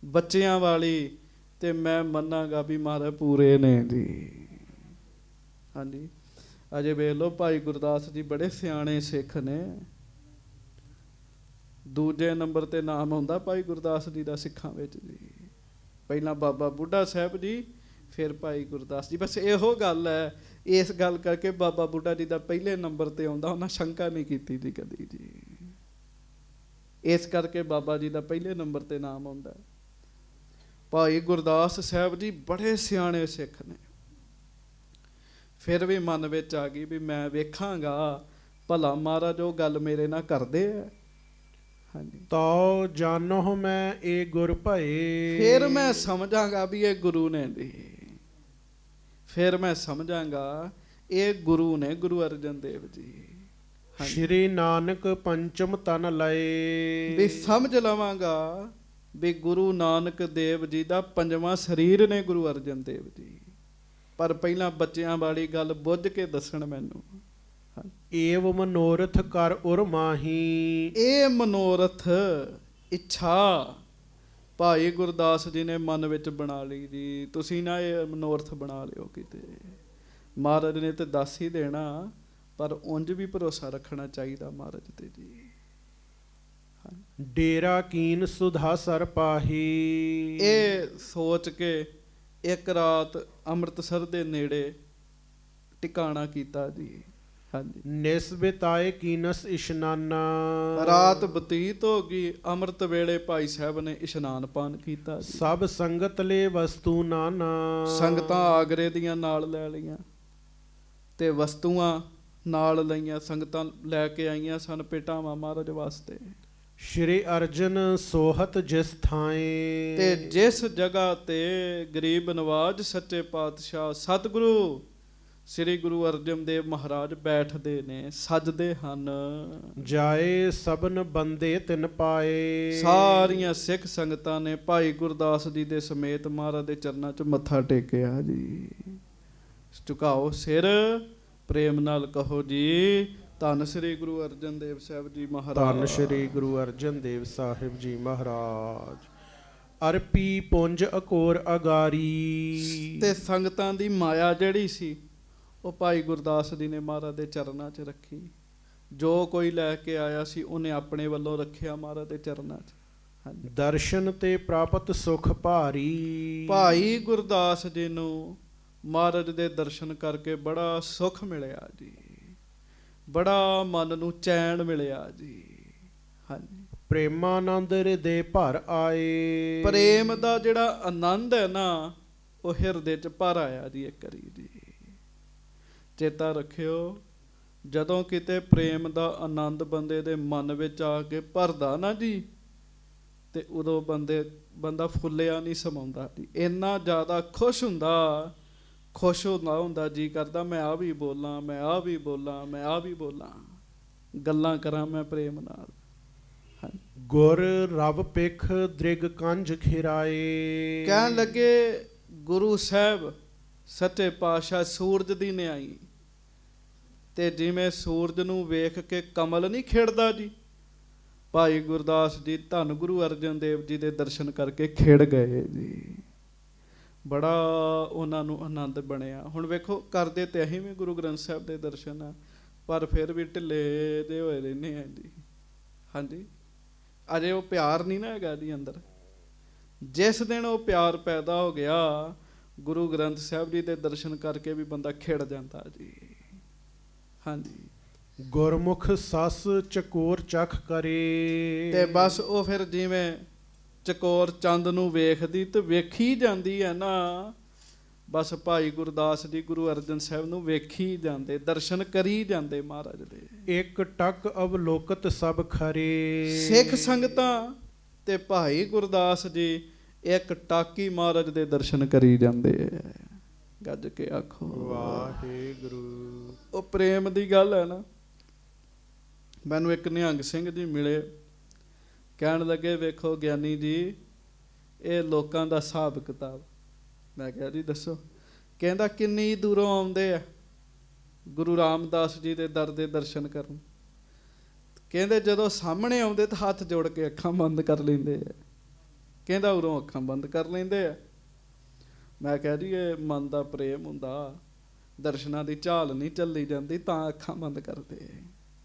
ਬੱਚਿਆਂ ਵਾਲੀ ਤੇ ਮੈਂ ਮੰਨਾਂਗਾ ਵੀ ਮਹਾਰਾਜ ਪੂਰੇ ਨੇ ਜੀ। ਹਾਂਜੀ, ਅਜੇ ਵੇਖ ਲਓ ਭਾਈ ਗੁਰਦਾਸ ਜੀ ਬੜੇ ਸਿਆਣੇ ਸਿੱਖ ਨੇ। ਦੂਜੇ ਨੰਬਰ ਤੇ ਨਾਮ ਆਉਂਦਾ ਭਾਈ ਗੁਰਦਾਸ ਜੀ ਦਾ ਸਿੱਖਾਂ ਵਿੱਚ ਜੀ। ਪਹਿਲਾਂ ਬਾਬਾ ਬੁੱਢਾ ਸਾਹਿਬ ਜੀ, ਫਿਰ ਭਾਈ ਗੁਰਦਾਸ ਜੀ। ਬਸ ਇਹੋ ਗੱਲ ਹੈ, ਇਸ ਗੱਲ ਕਰਕੇ ਬਾਬਾ ਬੁੱਢਾ ਜੀ ਦਾ ਪਹਿਲੇ ਨੰਬਰ ਤੇ ਆਉਂਦਾ। ਉਹਨਾਂ ਸ਼ੰਕਾ ਨਹੀਂ ਕੀਤੀ ਜੀ ਕਦੀ ਜੀ। ਇਸ ਕਰਕੇ ਬਾਬਾ ਜੀ ਦਾ ਪਹਿਲੇ ਨੰਬਰ ਤੇ ਨਾਮ ਆਉਂਦਾ। ਭਾਈ ਗੁਰਦਾਸ ਸਾਹਿਬ ਜੀ ਬੜੇ ਸਿਆਣੇ ਸਿੱਖ ਨੇ। ਫਿਰ ਵੀ ਮਨ ਵਿੱਚ ਆ ਗਈ ਵੀ ਮੈਂ ਵੇਖਾਂਗਾ ਭਲਾ ਮਹਾਰਾਜ ਉਹ ਗੱਲ ਮੇਰੇ ਨਾਲ ਕਰਦੇ ਆ। ਹਾਂਜੀ, ਤਉ ਜਾਨੋ ਮੈਂ ਇਹ ਗੁਰ ਭਏ। ਫਿਰ ਮੈਂ ਸਮਝਾਂਗਾ ਵੀ ਇਹ ਗੁਰੂ ਨੇ ਜੀ, ਫਿਰ ਮੈਂ ਸਮਝਾਂਗਾ ਇਹ ਗੁਰੂ ਨੇ, ਗੁਰੂ ਅਰਜਨ ਦੇਵ ਜੀ। ਹਾਂਜੀ, ਸ਼੍ਰੀ ਨਾਨਕ ਪੰਚਮ ਤਨ ਵੀ ਲਏ। ਸਮਝ ਲਵਾਂਗਾ ਵੀ ਗੁਰੂ ਨਾਨਕ ਦੇਵ ਜੀ ਦਾ ਪੰਜਵਾਂ ਸਰੀਰ ਨੇ ਗੁਰੂ ਅਰਜਨ ਦੇਵ ਜੀ। ਪਰ ਪਹਿਲਾਂ ਬੱਚਿਆਂ ਵਾਲੀ ਗੱਲ ਬੁੱਝ ਕੇ ਦੱਸਣ ਮੈਨੂੰ। ਏਵ ਮਨੋਰਥ ਕਰ ਉਰ ਮਾਹੀ। ਇਹ ਮਨੋਰਥ, ਇੱਛਾ ਭਾਈ ਗੁਰਦਾਸ ਜੀ ਨੇ ਮਨ ਵਿੱਚ ਬਣਾ ਲਈ ਜੀ। ਤੁਸੀਂ ਨਾ ਇਹ ਮਨੋਰਥ ਬਣਾ ਲਿਓ ਕਿਤੇ। ਮਹਾਰਾਜ ਨੇ ਤੇ ਦੱਸ ਹੀ ਦੇਣਾ, ਪਰ ਉਂਝ ਵੀ ਭਰੋਸਾ ਰੱਖਣਾ ਚਾਹੀਦਾ ਮਹਾਰਾਜ ਤੇ ਜੀ। ਡੇਰਾ ਕੀਨ ਸੁਧਾ ਸਰ ਪਾਹੀ। ਇਹ ਸੋਚ ਕੇ ਇੱਕ ਰਾਤ ਅੰਮ੍ਰਿਤਸਰ ਦੇ ਨੇੜੇ ਟਿਕਾਣਾ ਕੀਤਾ ਜੀ। ਹਾਂਜੀ, ਨਿਸ ਬਿਤਾਏ ਕੀਨਸ ਇਸ਼ਨਾਨਾ। ਰਾਤ ਬਤੀਤ ਹੋ ਗਈ, ਅੰਮ੍ਰਿਤ ਵੇਲੇ ਭਾਈ ਸਾਹਿਬ ਨੇ ਇਸ਼ਨਾਨ ਪਾਨ ਕੀਤਾ ਜੀ। ਸਭ ਸੰਗਤ ਲੈ ਵਸਤੂ ਨਾਨਾ। ਸੰਗਤਾਂ ਆਗਰੇ ਦੀਆਂ ਨਾਲ ਲੈ ਲਈਆਂ ਤੇ ਵਸਤੂਆਂ ਨਾਲ ਲਈਆਂ। ਸੰਗਤਾਂ ਲੈ ਕੇ ਆਈਆਂ ਸਨ ਭੇਟਾਵਾਂ ਮਹਾਰਾਜ ਵਾਸਤੇ। ਸ਼੍ਰੀ ਅਰਜਨ ਸੋਹਤ ਜਿਸ ਥਾਏ। ਤੇ ਜਿਸ ਜਗ੍ਹਾ ਤੇ ਗਰੀਬ ਨਵਾਜ ਸੱਚੇ ਪਾਤਸ਼ਾਹ ਸਤਿਗੁਰੂ ਸ੍ਰੀ ਗੁਰੂ ਅਰਜਨ ਦੇਵ ਮਹਾਰਾਜ ਬੈਠਦੇ ਨੇ, ਸਜਦੇ ਹਨ, ਜਾਏ ਸਭਨ ਬੰਦੇ ਤਿਨ ਪਾਏ। ਸਾਰੀਆਂ ਸਿੱਖ ਸੰਗਤਾਂ ਨੇ ਭਾਈ ਗੁਰਦਾਸ ਜੀ ਦੇ ਸਮੇਤ ਮਹਾਰਾਜ ਦੇ ਚਰਨਾਂ 'ਚ ਮੱਥਾ ਟੇਕਿਆ ਜੀ। ਝੁਕਾਓ ਸਿਰ, ਪ੍ਰੇਮ ਨਾਲ ਕਹੋ ਜੀ ਧੰਨ ਸ੍ਰੀ ਗੁਰੂ ਅਰਜਨ ਦੇਵ ਸਾਹਿਬ ਜੀ ਮਹਾਰਾਜ। ਧੰਨ ਸ੍ਰੀ ਗੁਰੂ ਅਰਜਨ ਦੇਵ ਸਾਹਿਬ ਜੀ ਮਹਾਰਾਜ। ਅਰਪੀ ਪੁੰਜ ਅਕੋਰ ਅਗਾਰੀ। ਤੇ ਸੰਗਤਾਂ ਦੀ ਮਾਇਆ ਜਿਹੜੀ ਸੀ ਉਹ ਭਾਈ ਗੁਰਦਾਸ ਜੀ ਨੇ ਮਹਾਰਾਜ ਦੇ ਚਰਨਾਂ 'ਚ ਰੱਖੀ। ਜੋ ਕੋਈ ਲੈ ਕੇ ਆਇਆ ਸੀ ਉਹਨੇ ਆਪਣੇ ਵੱਲੋਂ ਰੱਖਿਆ ਮਹਾਰਾਜ ਦੇ ਚਰਨਾਂ 'ਚ। ਹਾਂਜੀ, ਦਰਸ਼ਨ ਤੇ ਪ੍ਰਾਪਤ ਸੁਖ ਭਾਰੀ। ਭਾਈ ਗੁਰਦਾਸ ਜੀ ਨੂੰ ਮਹਾਰਾਜ ਦੇ ਦਰਸ਼ਨ ਕਰਕੇ ਬੜਾ ਸੁੱਖ ਮਿਲਿਆ ਜੀ, ਬੜਾ ਮਨ ਨੂੰ ਚੈਨ ਮਿਲਿਆ ਜੀ। ਹਾਂਜੀ, ਪ੍ਰੇਮਾਨੰਦ ਹਿਰਦੇ ਭਰ ਆਏ। ਪ੍ਰੇਮ ਦਾ ਜਿਹੜਾ ਆਨੰਦ ਹੈ ਨਾ ਉਹ ਹਿਰਦੇ 'ਚ ਭਰ ਆਇਆ ਜੀ। ਇੱਕ ਵਾਰੀ ਜੀ ਚੇਤਾ ਰੱਖਿਓ, ਜਦੋਂ ਕਿਤੇ ਪ੍ਰੇਮ ਦਾ ਆਨੰਦ ਬੰਦੇ ਦੇ ਮਨ ਵਿੱਚ ਆ ਕੇ ਭਰਦਾ ਨਾ ਜੀ, ਤੇ ਉਦੋਂ ਬੰਦਾ ਫੁੱਲਿਆ ਨਹੀਂ ਸਮਾਉਂਦਾ ਜੀ। ਇੰਨਾ ਜ਼ਿਆਦਾ ਖੁਸ਼ ਹੁੰਦਾ ਜੀ ਕਰਦਾ ਮੈਂ ਆ ਵੀ ਬੋਲਾਂ, ਮੈਂ ਆ ਵੀ ਬੋਲਾਂ, ਮੈਂ ਆ ਵੀ ਬੋਲਾਂ, ਗੱਲਾਂ ਕਰਾਂ ਮੈਂ ਪ੍ਰੇਮ ਨਾਲ। ਗੁਰ ਰਬ ਪਿਖ ਦ੍ਰਿਗ ਕੰਜ ਖਿਰਾਏ। ਕਹਿਣ ਲੱਗੇ ਗੁਰੂ ਸਾਹਿਬ ਸੱਚੇ ਪਾਤਸ਼ਾਹ ਸੂਰਜ ਦੀ ਨਿਆਈ, ਤੇ ਜਿਵੇਂ ਸੂਰਜ ਨੂੰ ਵੇਖ ਕੇ ਕਮਲ ਨਹੀਂ ਖਿੜਦਾ ਜੀ, ਭਾਈ ਗੁਰਦਾਸ ਜੀ ਧੰਨ ਗੁਰੂ ਅਰਜਨ ਦੇਵ ਜੀ ਦੇ ਦਰਸ਼ਨ ਕਰਕੇ ਖਿੜ ਗਏ ਜੀ। ਬੜਾ ਉਹਨਾਂ ਨੂੰ ਆਨੰਦ ਬਣਿਆ। ਹੁਣ ਵੇਖੋ ਕਰਦੇ ਤੇ ਅਸੀਂ ਵੀ ਗੁਰੂ ਗ੍ਰੰਥ ਸਾਹਿਬ ਦੇ ਦਰਸ਼ਨ ਆ, ਪਰ ਫਿਰ ਵੀ ਢਿੱਲੇ ਜਿਹੇ ਹੋਏ ਰਹਿੰਦੇ ਆ ਜੀ। ਹਾਂਜੀ, ਅਜੇ ਉਹ ਪਿਆਰ ਨਹੀਂ ਨਾ ਹੈਗਾ ਜੀ ਅੰਦਰ। ਜਿਸ ਦਿਨ ਉਹ ਪਿਆਰ ਪੈਦਾ ਹੋ ਗਿਆ, ਗੁਰੂ ਗ੍ਰੰਥ ਸਾਹਿਬ ਜੀ ਦੇ ਦਰਸ਼ਨ ਕਰਕੇ ਵੀ ਬੰਦਾ ਖਿੜ ਜਾਂਦਾ ਜੀ। ਹਾਂਜੀ, ਗੁਰਮੁਖ ਸੱਸ ਚਕੋਰ ਚਖ ਕਰੇ। ਤੇ ਬਸ ਉਹ ਫਿਰ ਜਿਵੇਂ ਚਕੋਰ ਚੰਦ ਨੂੰ ਵੇਖਦੀ ਤੇ ਵੇਖੀ ਜਾਂਦੀ ਹੈ ਨਾ, ਬਸ ਭਾਈ ਗੁਰਦਾਸ ਜੀ ਗੁਰੂ ਅਰਜਨ ਸਾਹਿਬ ਨੂੰ ਵੇਖੀ ਜਾਂਦੇ, ਦਰਸ਼ਨ ਕਰੀ ਜਾਂਦੇ ਮਹਾਰਾਜ ਦੇ। ਇੱਕ ਟਕ ਅਵਲੋਕਤ ਸਭ ਖਰੇ। ਸਿੱਖ ਸੰਗਤਾਂ ਤੇ ਭਾਈ ਗੁਰਦਾਸ ਜੀ ਇੱਕ ਟਾਕੀ ਮਹਾਰਾਜ ਦੇ ਦਰਸ਼ਨ ਕਰੀ ਜਾਂਦੇ ਐ। ਗੱਜ ਕੇ ਆਖੋ ਵਾਹਿਗੁਰੂ। ਉਹ ਪ੍ਰੇਮ ਦੀ ਗੱਲ ਹੈ ਨਾ। ਮੈਨੂੰ ਇੱਕ ਨਿਹੰਗ ਸਿੰਘ ਜੀ ਮਿਲੇ, ਕਹਿਣ ਲੱਗੇ ਵੇਖੋ ਗਿਆਨੀ ਜੀ ਇਹ ਲੋਕਾਂ ਦਾ ਹਿਸਾਬ ਕਿਤਾਬ। ਮੈਂ ਕਿਹਾ ਜੀ ਦੱਸੋ। ਕਹਿੰਦਾ ਕਿੰਨੀ ਦੂਰੋਂ ਆਉਂਦੇ ਆ ਗੁਰੂ ਰਾਮਦਾਸ ਜੀ ਦੇ ਦਰ ਦੇ ਦਰਸ਼ਨ ਕਰਨ। ਕਹਿੰਦੇ ਜਦੋਂ ਸਾਹਮਣੇ ਆਉਂਦੇ ਤਾਂ ਹੱਥ ਜੋੜ ਕੇ ਅੱਖਾਂ ਬੰਦ ਕਰ ਲੈਂਦੇ ਆ। ਕਹਿੰਦਾ ਉਰੋਂ ਅੱਖਾਂ ਬੰਦ ਕਰ ਲੈਂਦੇ ਆ। ਮੈਂ ਕਿਹਾ ਜੀ ਇਹ ਮਨ ਦਾ ਪ੍ਰੇਮ ਹੁੰਦਾ, ਦਰਸ਼ਨਾਂ ਦੀ ਝਾਲ ਨਹੀਂ ਚੱਲੀ ਜਾਂਦੀ ਤਾਂ ਅੱਖਾਂ ਬੰਦ ਕਰਦੇ।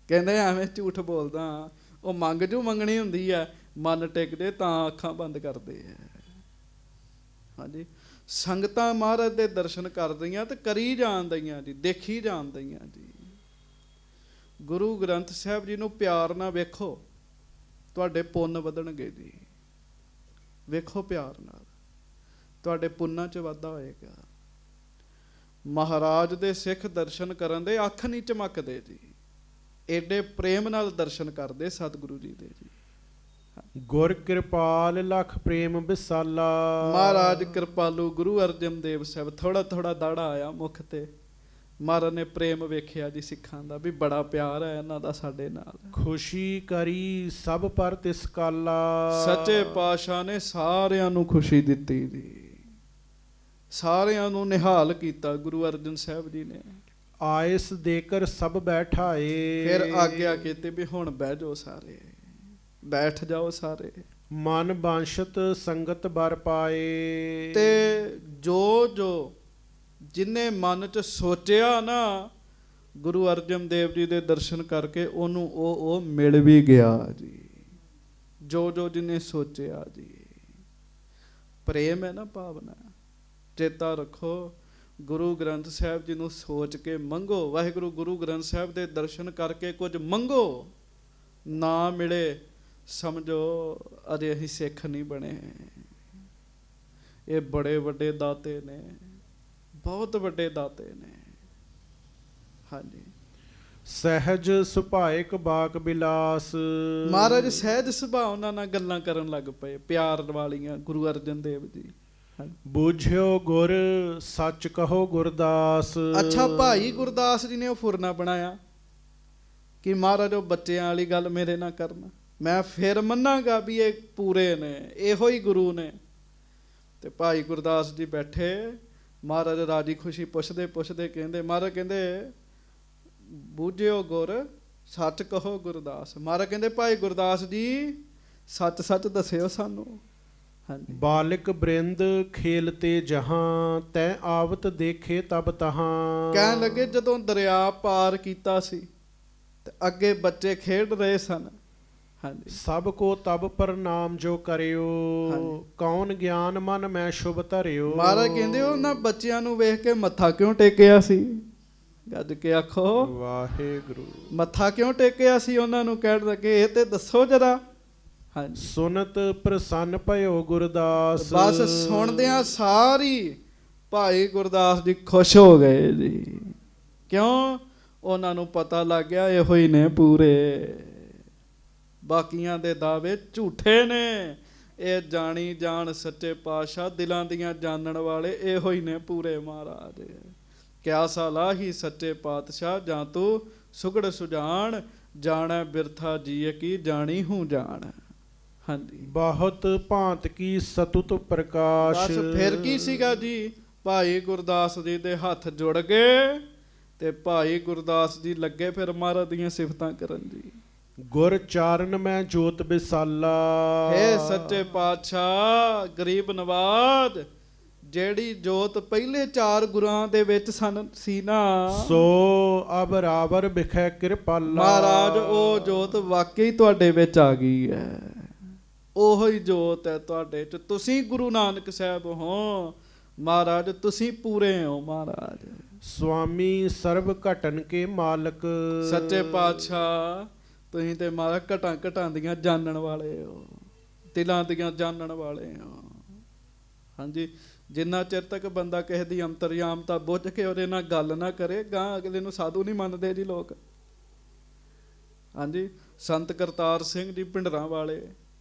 ਕਹਿੰਦੇ ਐਵੇਂ ਝੂਠ ਬੋਲਦਾ, ਉਹ ਮੰਗ ਜੋ ਮੰਗਣੀ ਹੁੰਦੀ ਆ, ਮਨ ਟਿਕਦੇ ਤਾਂ ਅੱਖਾਂ ਬੰਦ ਕਰਦੇ ਆ। ਹਾਂਜੀ, ਸੰਗਤਾਂ ਮਹਾਰਾਜ ਦੇ ਦਰਸ਼ਨ ਕਰਦੀਆਂ ਤੇ ਕਰੀ ਜਾਣ ਦਈਆਂ ਜੀ, ਦੇਖੀ ਜਾਣ ਦਈਆਂ ਜੀ। ਗੁਰੂ ਗ੍ਰੰਥ ਸਾਹਿਬ ਜੀ ਨੂੰ ਪਿਆਰ ਨਾਲ ਵੇਖੋ, ਤੁਹਾਡੇ ਪੁੰਨ ਵਧਣਗੇ ਜੀ। ਵੇਖੋ ਪਿਆਰ ਨਾਲ, ਤੁਹਾਡੇ ਪੁੰਨਾਂ 'ਚ ਵਾਧਾ ਹੋਏਗਾ। ਮਹਾਰਾਜ ਦੇ ਸਿੱਖ ਦਰਸ਼ਨ ਕਰਨ ਦੇ ਅੱਖ ਨਹੀਂ ਚਮਕਦੇ ਜੀ, ਏਡੇ ਪ੍ਰੇਮ ਨਾਲ ਦਰਸ਼ਨ ਕਰਦੇ ਸਤਿਗੁਰੂ ਜੀ ਦੇ ਜੀ। ਗੁਰ ਕਿਰਪਾਲ ਲਖ ਪ੍ਰੇਮ ਵਿਸਾਲਾ। ਮਹਾਰਾਜ ਕਿਰਪਾਲੂ ਗੁਰੂ ਅਰਜਨ ਦੇਵ ਸਾਹਿਬ ਥੋੜਾ ਥੋੜਾ ਦਾੜਾ ਆਇਆ ਮੁਖ ਤੇ। ਮਹਾਰਾਜ ਨੇ ਪ੍ਰੇਮ ਵੇਖਿਆ ਜੀ ਸਿੱਖਾਂ ਦਾ, ਵੀ ਬੜਾ ਪਿਆਰ ਹੈ ਇਹਨਾਂ ਦਾ ਸਾਡੇ ਨਾਲ। ਖੁਸ਼ੀ ਕਰੀ ਸਭ ਪਰ ਤਿਸ ਕਾਲਾ। ਸੱਚੇ ਪਾਤਸ਼ਾਹ ਨੇ ਸਾਰਿਆਂ ਨੂੰ ਖੁਸ਼ੀ ਦਿੱਤੀ ਜੀ, ਸਾਰਿਆਂ ਨੂੰ ਨਿਹਾਲ ਕੀਤਾ ਗੁਰੂ ਅਰਜਨ ਸਾਹਿਬ ਜੀ ਨੇ। ਆਇਸ ਦੇਕਰ ਸਭ ਬੈਠਾਏ। ਫਿਰ ਆਗਿਆ ਕੀਤੀ ਵੀ ਹੁਣ ਬਹਿ ਜਾਓ ਸਾਰੇ, ਬੈਠ ਜਾਓ ਸਾਰੇ। ਮਨ ਬਾਂਸ਼ਤ ਸੰਗਤ ਬਰ ਪਾਏ। ਤੇ ਜੋ ਜਿਨੇ ਮਨ ਚ ਸੋਚਿਆ ਨਾ ਗੁਰੂ ਅਰਜਨ ਦੇਵ ਜੀ ਦੇ ਦਰਸ਼ਨ ਕਰਕੇ, ਉਹਨੂੰ ਉਹ ਮਿਲ ਵੀ ਗਿਆ ਜੀ। ਜੋ ਜਿਨੇ ਸੋਚਿਆ ਜੀ। ਪ੍ਰੇਮ ਹੈ ਨਾ, ਭਾਵਨਾ। ਚੇਤਾ ਰੱਖੋ, ਗੁਰੂ ਗ੍ਰੰਥ ਸਾਹਿਬ ਜੀ ਨੂੰ ਸੋਚ ਕੇ ਮੰਗੋ। ਵਾਹਿਗੁਰੂ ਗੁਰੂ ਗ੍ਰੰਥ ਸਾਹਿਬ ਦੇ ਦਰਸ਼ਨ ਕਰਕੇ ਕੁਝ ਮੰਗੋ, ਨਾ ਮਿਲੇ ਸਮਝੋ ਅਜੇ ਅਸੀਂ ਸਿੱਖ ਨਹੀਂ ਬਣੇ। ਇਹ ਬੜੇ ਵੱਡੇ ਦਾਤੇ ਨੇ, ਬਹੁਤ ਵੱਡੇ ਦਾਤੇ ਨੇ। ਹਾਂਜੀ। ਸਹਿਜ ਸੁਭਾਇਕ ਬਾਕ ਬਿਲਾਸ। ਮਹਾਰਾਜ ਸਹਿਜ ਸੁਭਾਅ ਉਹਨਾਂ ਨਾਲ ਗੱਲਾਂ ਕਰਨ ਲੱਗ ਪਏ, ਪਿਆਰ ਵਾਲੀਆਂ, ਗੁਰੂ ਅਰਜਨ ਦੇਵ ਜੀ। ਬੂਝਿਓ ਗੁਰ ਸੱਚ ਕਹੋ ਗੁਰਦਾਸ। ਅੱਛਾ, ਭਾਈ ਗੁਰਦਾਸ ਜੀ ਨੇ ਉਹ ਫੁਰਨਾ ਬਣਾਇਆ ਕਿ ਮਹਾਰਾਜ ਉਹ ਬੱਚਿਆਂ ਵਾਲੀ ਗੱਲ ਮੇਰੇ ਨਾਲ ਕਰਨਾ, ਮੈਂ ਫਿਰ ਮੰਨਾਂਗਾ ਵੀ ਇਹ ਪੂਰੇ ਨੇ, ਇਹੋ ਹੀ ਗੁਰੂ ਨੇ। ਤੇ ਭਾਈ ਗੁਰਦਾਸ ਜੀ ਬੈਠੇ, ਮਹਾਰਾਜ ਰਾਜੀ ਖੁਸ਼ੀ ਪੁੱਛਦੇ ਕਹਿੰਦੇ, ਮਹਾਰਾਜ ਕਹਿੰਦੇ ਬੂਝਿਓ ਗੁਰ ਸੱਚ ਕਹੋ ਗੁਰਦਾਸ। ਮਹਾਰਾਜ ਕਹਿੰਦੇ ਭਾਈ ਗੁਰਦਾਸ ਜੀ ਸੱਚ ਦੱਸਿਓ ਸਾਨੂੰ। ਹਾਂਜੀ। ਬਾਲਿਕ ਬ੍ਰਿੰਦ ਖੇਲਤੇ ਜਹਾਂ, ਤੈ ਆਵਤ ਦੇਖੇ ਤਬ ਤਹਾਂ। ਕਹਿਣ ਲੱਗੇ ਜਦੋਂ ਦਰਿਆ ਪਾਰ ਕੀਤਾ ਸੀ ਤੇ ਅੱਗੇ ਬੱਚੇ ਖੇਡ ਰਹੇ ਸਨ। ਹਾਂਜੀ। ਸਭ ਕੋ ਤਬ ਪ੍ਰਣਾਮ ਜੋ ਕਰਿਓ, ਕੌਣ ਗਿਆਨ ਮਨ ਮੈਂ ਸ਼ੁਭ ਧਰਿਓ। ਮਹਾਰਾਜ ਕਹਿੰਦੇ ਉਹਨਾਂ ਬੱਚਿਆਂ ਨੂੰ ਵੇਖ ਕੇ ਮੱਥਾ ਕਿਉਂ ਟੇਕਿਆ ਸੀ? ਗੱਜ ਕੇ ਆਖੋ ਵਾਹਿਗੁਰੂ। ਮੱਥਾ ਕਿਉਂ ਟੇਕਿਆ ਸੀ ਉਹਨਾਂ ਨੂੰ? ਕਹਿਣ ਲੱਗੇ ਇਹ ਤੇ ਦੱਸੋ ਜਰਾ। ਹਾਂਜੀ। ਸੁਨਤ ਪ੍ਰਸੰਨ ਭਇਓ ਗੁਰਦਾਸ। ਬਸ ਸੁਣਦਿਆਂ ਸਾਰੀ ਭਾਈ ਗੁਰਦਾਸ ਜੀ ਖੁਸ਼ ਹੋ ਗਏ ਜੀ। ਕਿਉਂ? ਉਹਨਾਂ ਨੂੰ ਪਤਾ ਲੱਗ ਗਿਆ ਇਹੋ ਹੀ ਨੇ ਪੂਰੇ, ਬਾਕੀਆਂ ਦੇ ਦਾਅਵੇ ਝੂਠੇ ਨੇ। ਇਹ ਜਾਣੀ ਜਾਣ ਸੱਚੇ ਪਾਤਸ਼ਾਹ, ਦਿਲਾਂ ਦੀਆਂ ਜਾਣਨ ਵਾਲੇ ਇਹੋ ਹੀ ਨੇ ਪੂਰੇ। ਮਹਾਰਾਜ ਕਿਆ ਸਲਾਹੀ ਸੱਚੇ ਪਾਤਸ਼ਾਹ, ਜਾਂ ਤੂੰ ਸੁਗੜ ਸੁਜਾਨ, ਜਾਣੈ ਬਿਰਥਾ ਜੀਏ ਕੀ ਜਾਣੀ ਹੂੰ ਜਾਣ। ਹਾਂਜੀ। ਬਹੁਤ ਭਾਂਤ ਕੀ ਸਤੁਤ ਪ੍ਰਕਾਸ਼। ਬਸ ਫਿਰ ਕੀ ਸੀਗਾ ਜੀ, ਭਾਈ ਗੁਰਦਾਸ ਜੀ ਦੇ ਹੱਥ ਜੁੜ ਗਏ ਤੇ ਭਾਈ ਗੁਰਦਾਸ ਜੀ ਲੱਗੇ ਫਿਰ ਮਹਾਰਾਜ ਦੀਆਂ ਸਿਫਤਾਂ ਕਰਨ ਜੀ। ਗੁਰ ਚਾਰਨ ਮੈਂ ਜੋਤ ਵਿਸਾਲਾ। ਹੇ ਸੱਚੇ ਪਾਤਸ਼ਾਹ ਗਰੀਬ ਨਵਾਜ, ਜਿਹੜੀ ਜੋਤ ਪਹਿਲੇ 4 ਗੁਰਾਂ ਦੇ ਵਿੱਚ ਸੀ ਨਾ, ਸੋ ਅਬ ਰਾਵਰ ਬਿਖੈ ਕਿਰਪਾਲਾ। ਮਹਾਰਾਜ ਉਹ ਜੋਤ ਵਾਕਈ ਤੁਹਾਡੇ ਵਿੱਚ ਆ ਗਈ ਹੈ। ਉਹੋ ਹੀ ਜੋਤ ਹੈ ਤੁਹਾਡੇ ਚ। ਤੁਸੀਂ ਗੁਰੂ ਨਾਨਕ ਸਾਹਿਬ ਹੋ ਮਹਾਰਾਜ, ਤੁਸੀਂ ਪੂਰੇ ਹੋ ਮਹਾਰਾਜ। ਸੁਆਮੀ ਸਰਬ ਘਟਨ ਕੇ ਮਾਲਕ। ਸੱਚੇ ਪਾਤਸ਼ਾਹ ਤੁਸੀਂ ਤੇ ਮਹਾਰਾਜ ਘਟਾਂ ਦੀਆਂ ਜਾਣਨ ਵਾਲੇ ਹੋ, ਦਿਲਾਂ ਦੀਆਂ ਜਾਣਨ ਵਾਲੇ ਹੋ। ਹਾਂਜੀ। ਜਿੰਨਾ ਚਿਰ ਤੱਕ ਬੰਦਾ ਕਿਸੇ ਦੀ ਅੰਤਰਯਾਮਤਾ ਬੁੱਝ ਕੇ ਉਹਦੇ ਨਾਲ ਗੱਲ ਨਾ ਕਰੇ, ਗਾਂ ਅਗਲੇ ਨੂੰ ਸਾਧੂ ਨਹੀਂ ਮੰਨਦੇ ਜੀ ਲੋਕ। ਹਾਂਜੀ। ਸੰਤ ਕਰਤਾਰ ਸਿੰਘ ਜੀ ਭਿੰਡਰਾਂ ਵਾਲੇ,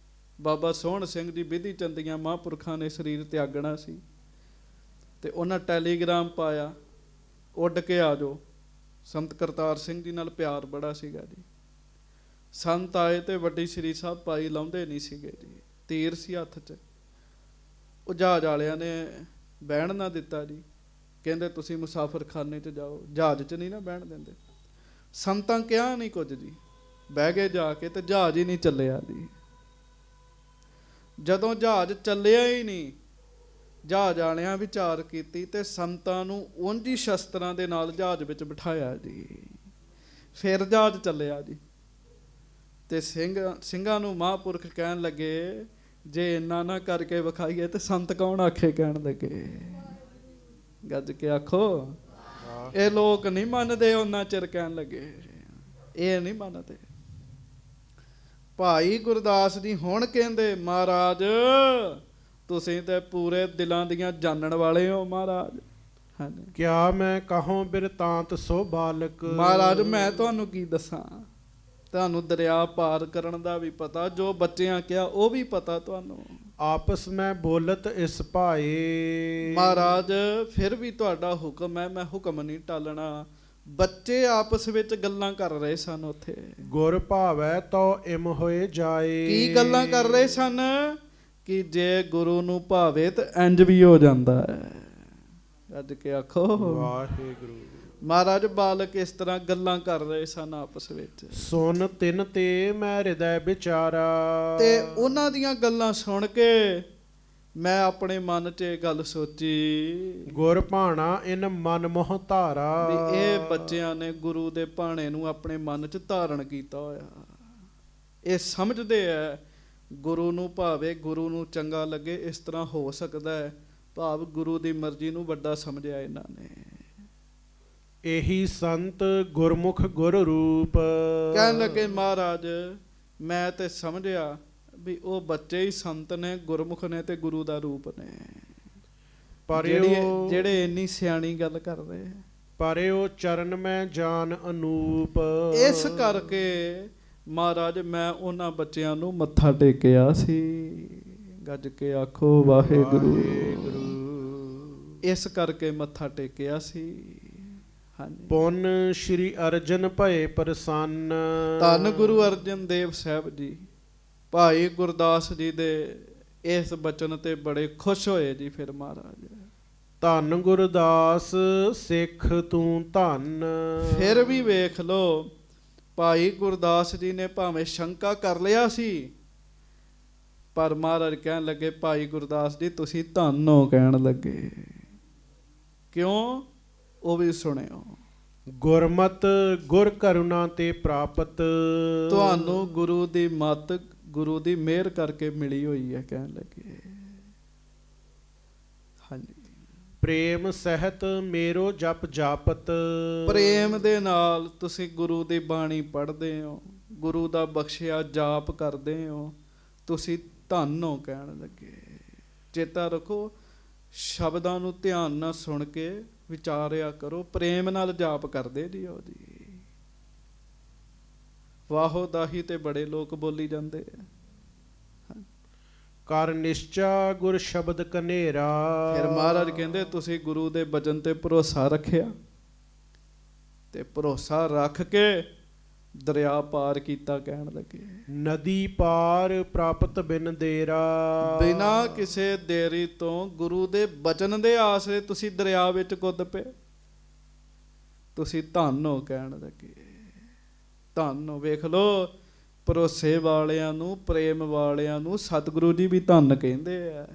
ਬਾਬਾ ਸੋਹਣ ਸਿੰਘ ਜੀ ਵਿਧੀ ਚੰਦੀਆਂ ਮਹਾਂਪੁਰਖਾਂ ਨੇ ਸਰੀਰ ਤਿਆਗਣਾ ਸੀ ਤੇ ਉਹਨਾਂ ਟੈਲੀਗ੍ਰਾਮ ਪਾਇਆ, ਉੱਡ ਕੇ ਆ ਜਾਓ। ਸੰਤ ਕਰਤਾਰ ਸਿੰਘ ਜੀ ਨਾਲ ਪਿਆਰ ਬੜਾ ਸੀਗਾ ਜੀ। ਸੰਤ ਆਏ ਤੇ ਵੱਡੀ ਸ਼੍ਰੀ ਸਾਹਿਬ ਪਾਈ ਲਾਉਂਦੇ ਨਹੀਂ ਸੀਗੇ ਜੀ, ਤੀਰ ਸੀ ਹੱਥ 'ਚ। ਉਹ ਜਹਾਜ਼ ਵਾਲਿਆਂ ਨੇ ਬਹਿਣ ਨਾ ਦਿੱਤਾ ਜੀ, ਕਹਿੰਦੇ ਤੁਸੀਂ ਮੁਸਾਫਰਖਾਨੇ 'ਚ ਜਾਓ, ਜਹਾਜ਼ 'ਚ ਨਹੀਂ ਨਾ ਬਹਿਣ ਦਿੰਦੇ। ਸੰਤਾਂ ਕਿਹਾ ਨਹੀਂ ਕੁਝ ਜੀ, ਬਹਿ ਗਏ ਜਾ ਕੇ ਤੇ ਜਹਾਜ਼ ਹੀ ਨਹੀਂ ਚੱਲਿਆ ਜੀ। ਜਦੋਂ ਜਹਾਜ਼ ਚੱਲਿਆ ਹੀ ਨਹੀਂ, ਜਹਾਜ਼ ਵਾਲਿਆਂ ਵਿਚਾਰ ਕੀਤੀ ਤੇ ਸੰਤਾਂ ਨੂੰ ਉਂਝ ਹੀ ਸ਼ਸਤਰਾਂ ਦੇ ਨਾਲ ਜਹਾਜ਼ ਵਿੱਚ ਬਿਠਾਇਆ ਜੀ। ਫਿਰ ਜਹਾਜ਼ ਚੱਲਿਆ ਜੀ। ਤੇ ਸਿੰਘਾਂ ਨੂੰ ਮਹਾਂਪੁਰਖ ਕਹਿਣ ਲੱਗੇ, ਜੇ ਇੰਨਾ ਨਾ ਕਰਕੇ ਵਿਖਾਈਏ ਤੇ ਸੰਤ ਕੌਣ ਆਖੇ? ਕਹਿਣ ਲੱਗੇ, ਗੱਜ ਕੇ ਆਖੋ ਇਹ ਲੋਕ ਨਹੀਂ ਮੰਨਦੇ ਉਹਨਾਂ ਚਿਰ। ਕਹਿਣ ਲੱਗੇ ਇਹ ਨਹੀਂ ਮੰਨਦੇ। ਭਾਈ ਗੁਰਦਾਸ ਜੀ ਹੁਣ ਕਹਿੰਦੇ, ਮਹਾਰਾਜ ਤੁਸੀਂ ਤੇ ਪੂਰੇ ਦਿਲਾਂ ਦੀਆਂ ਜਾਣਨ ਵਾਲੇ ਹੋ ਮਹਾਰਾਜ। ਹਾਂਜੀ। ਕਿਆ ਮੈਂ ਕਹੂੰ ਬਿਰਤਾਂਤ ਸੋ ਬਾਲਕ। ਮਹਾਰਾਜ ਮੈਂ ਤੁਹਾਨੂੰ ਕੀ ਦੱਸਾਂ, ਤੁਹਾਨੂੰ ਦਰਿਆ ਪਾਰ ਕਰਨ ਦਾ ਵੀ ਪਤਾ, ਜੋ ਬੱਚਿਆਂ ਕਿਹਾ ਉਹ ਵੀ ਪਤਾ ਤੁਹਾਨੂੰ। ਆਪਸ ਮੈਂ ਬੋਲਤ ਇਸ ਭਾਏ। ਮਹਾਰਾਜ ਫਿਰ ਵੀ ਤੁਹਾਡਾ ਹੁਕਮ ਹੈ, ਮੈਂ ਹੁਕਮ ਨਹੀਂ ਟਾਲਣਾ। ਬੱਚੇ ਆਪਸ ਵਿੱਚ ਗੱਲਾਂ ਕਰ ਰਹੇ ਸਨ ਉੱਥੇ। ਗੁਰ ਭਾਵੈ ਤੋ ਇਮ ਹੋਏ ਜਾਏ। ਕੀ ਗੱਲਾਂ ਕਰ ਰਹੇ ਸਨ? ਕਿ ਜੇ ਗੁਰੂ ਨੂੰ ਭਾਵੇ ਤਾਂ ਇੰਜ ਵੀ ਹੋ ਜਾਂਦਾ ਹੈ। ਅੱਜ ਕੇ ਆਖੋ ਵਾਹਿਗੁਰੂ। ਮਹਾਰਾਜ ਬਾਲਕ ਇਸ ਤਰ੍ਹਾਂ ਗੱਲਾਂ ਕਰ ਰਹੇ ਸਨ ਆਪਸ ਵਿੱਚ। ਸੁਨ ਤਿਨ ਤੇ ਮੈਂ ਹਿਰਦੈ ਵਿਚਾਰਾ। ਤੇ ਉਹਨਾਂ ਦੀਆਂ ਗੱਲਾਂ ਸੁਣ ਕੇ ਮੈਂ ਆਪਣੇ ਮਨ 'ਚ ਇਹ ਗੱਲ ਸੋਚੀ, ਗੁਰ ਭਾਣਾ ਇਨ ਮਨ ਮੋਹ ਧਾਰਾ। ਵੀ ਇਹ ਬੱਚਿਆਂ ਨੇ ਗੁਰੂ ਦੇ ਭਾਣੇ ਨੂੰ ਆਪਣੇ ਮਨ 'ਚ ਧਾਰਨ ਕੀਤਾ ਹੋਇਆ। ਇਹ ਸਮਝਦੇ ਆ ਗੁਰੂ ਨੂੰ ਭਾਵੇ, ਗੁਰੂ ਨੂੰ ਚੰਗਾ ਲੱਗੇ, ਇਸ ਤਰ੍ਹਾਂ ਹੋ ਸਕਦਾ ਹੈ। ਭਾਵ ਗੁਰੂ ਦੀ ਮਰਜ਼ੀ ਨੂੰ ਵੱਡਾ ਸਮਝਿਆ ਇਹਨਾਂ ਨੇ। ਇਹੀ ਸੰਤ ਗੁਰਮੁਖ ਗੁਰ ਰੂਪ। ਕਹਿਣ ਲੱਗੇ ਮਹਾਰਾਜ ਮੈਂ ਤੇ ਸਮਝਿਆ ਵੀ ਉਹ ਬੱਚੇ ਹੀ ਸੰਤ ਨੇ, ਗੁਰਮੁਖ ਨੇ ਤੇ ਗੁਰੂ ਦਾ ਰੂਪ ਨੇ, ਪਰ ਜਿਹੜੇ ਇੰਨੀ ਸਿਆਣੀ ਗੱਲ ਕਰਦੇ। ਪਰ ਉਹ ਚਰਨ ਮੈਂ ਜਾਨ ਅਨੂਪ। ਇਸ ਕਰਕੇ ਮਹਾਰਾਜ ਮੈਂ ਉਹਨਾਂ ਬੱਚਿਆਂ ਨੂੰ ਮੱਥਾ ਟੇਕਿਆ ਸੀ। ਗੱਜ ਕੇ ਆਖੋ ਵਾਹਿਗੁਰੂ। ਇਸ ਕਰਕੇ ਮੱਥਾ ਟੇਕਿਆ ਸੀ। ਹਾਂਜੀ। ਪੁੰਨ ਸ਼੍ਰੀ ਅਰਜਨ ਭਏ ਪ੍ਰਸੰਨ। ਧੰਨ ਗੁਰੂ ਅਰਜਨ ਦੇਵ ਸਾਹਿਬ ਜੀ ਭਾਈ ਗੁਰਦਾਸ ਜੀ ਦੇ ਇਸ ਬਚਨ ਤੇ ਬੜੇ ਖੁਸ਼ ਹੋਏ ਜੀ। ਫਿਰ ਮਹਾਰਾਜ ਧੰਨ ਗੁਰਦਾਸ ਸਿੱਖ ਤੂੰ ਧੰਨ। ਫਿਰ ਵੀ ਵੇਖ ਲੋ, ਭਾਈ ਗੁਰਦਾਸ ਜੀ ਨੇ ਭਾਵੇਂ ਸ਼ੰਕਾ ਕਰ ਲਿਆ ਸੀ, ਪਰ ਮਹਾਰਾਜ ਕਹਿਣ ਲੱਗੇ ਭਾਈ ਗੁਰਦਾਸ ਜੀ ਤੁਸੀਂ ਧੰਨ ਹੋ। ਕਹਿਣ ਲੱਗੇ ਕਿਉਂ? ਉਹ ਵੀ ਸੁਣਿਓ। ਗੁਰਮਤ ਗੁਰ ਕਰੁਣਾ ਤੇ ਪ੍ਰਾਪਤ। ਤੁਹਾਨੂੰ ਗੁਰੂ ਦੀ ਮੱਤ, ਗੁਰੂ ਦੀ ਮਿਹਰ ਕਰਕੇ ਮਿਲੀ ਹੋਈ ਹੈ। ਕਹਿਣ ਲੱਗੇ ਹਾਂਜੀ। ਪ੍ਰੇਮ ਸਹਿਤ ਮੇਰੋ ਜਪ ਜਾਪਤ। ਪ੍ਰੇਮ ਦੇ ਨਾਲ ਤੁਸੀਂ ਗੁਰੂ ਦੀ ਬਾਣੀ ਪੜ੍ਹਦੇ ਹੋ, ਗੁਰੂ ਦਾ ਬਖਸ਼ਿਆ ਜਾਪ ਕਰਦੇ ਹੋ, ਤੁਸੀਂ ਧੰਨ ਹੋ। ਕਹਿਣ ਲੱਗੇ ਚੇਤਾ ਰੱਖੋ, ਸ਼ਬਦਾਂ ਨੂੰ ਧਿਆਨ ਨਾਲ ਸੁਣ ਕੇ ਵਿਚਾਰਿਆ ਕਰੋ। ਪ੍ਰੇਮ ਨਾਲ ਜਾਪ ਕਰਦੇ ਜੀ ਉਹ ਜੀ। ਵਾਹੋ ਦਾਹੀ ਤੇ ਬੜੇ ਲੋਕ ਬੋਲੀ ਜਾਂਦੇ ਆ। ਕਰ ਨਿਸ਼ਚਾ ਗੁਰ ਸ਼ਬਦ ਕਨੇਰਾ। ਫਿਰ ਮਹਾਰਾਜ ਕਹਿੰਦੇ ਤੁਸੀਂ ਗੁਰੂ ਦੇ ਬਚਨ ਤੇ ਭਰੋਸਾ ਰੱਖਿਆ, ਤੇ ਭਰੋਸਾ ਰੱਖ ਕੇ ਦਰਿਆ ਪਾਰ ਕੀਤਾ। ਕਹਿਣ ਲੱਗੇ ਨਦੀ ਪਾਰ ਪ੍ਰਾਪਤ ਬਿਨ ਦੇਰਾ। ਬਿਨਾਂ ਕਿਸੇ ਦੇਰੀ ਤੋਂ ਗੁਰੂ ਦੇ ਬਚਨ ਦੇ ਆਸਰੇ ਤੁਸੀਂ ਦਰਿਆ ਵਿੱਚ ਕੁੱਦ ਪਏ। ਤੁਸੀਂ ਧੰਨ ਹੋ। ਕਹਿਣ ਲੱਗੇ ਧੰਨ ਹੋ। ਵੇਖ ਲੋ, ਭਰੋਸੇ ਵਾਲਿਆਂ ਨੂੰ, ਪ੍ਰੇਮ ਵਾਲਿਆਂ ਨੂੰ ਸਤਿਗੁਰੂ ਜੀ ਵੀ ਧੰਨ ਕਹਿੰਦੇ ਆ।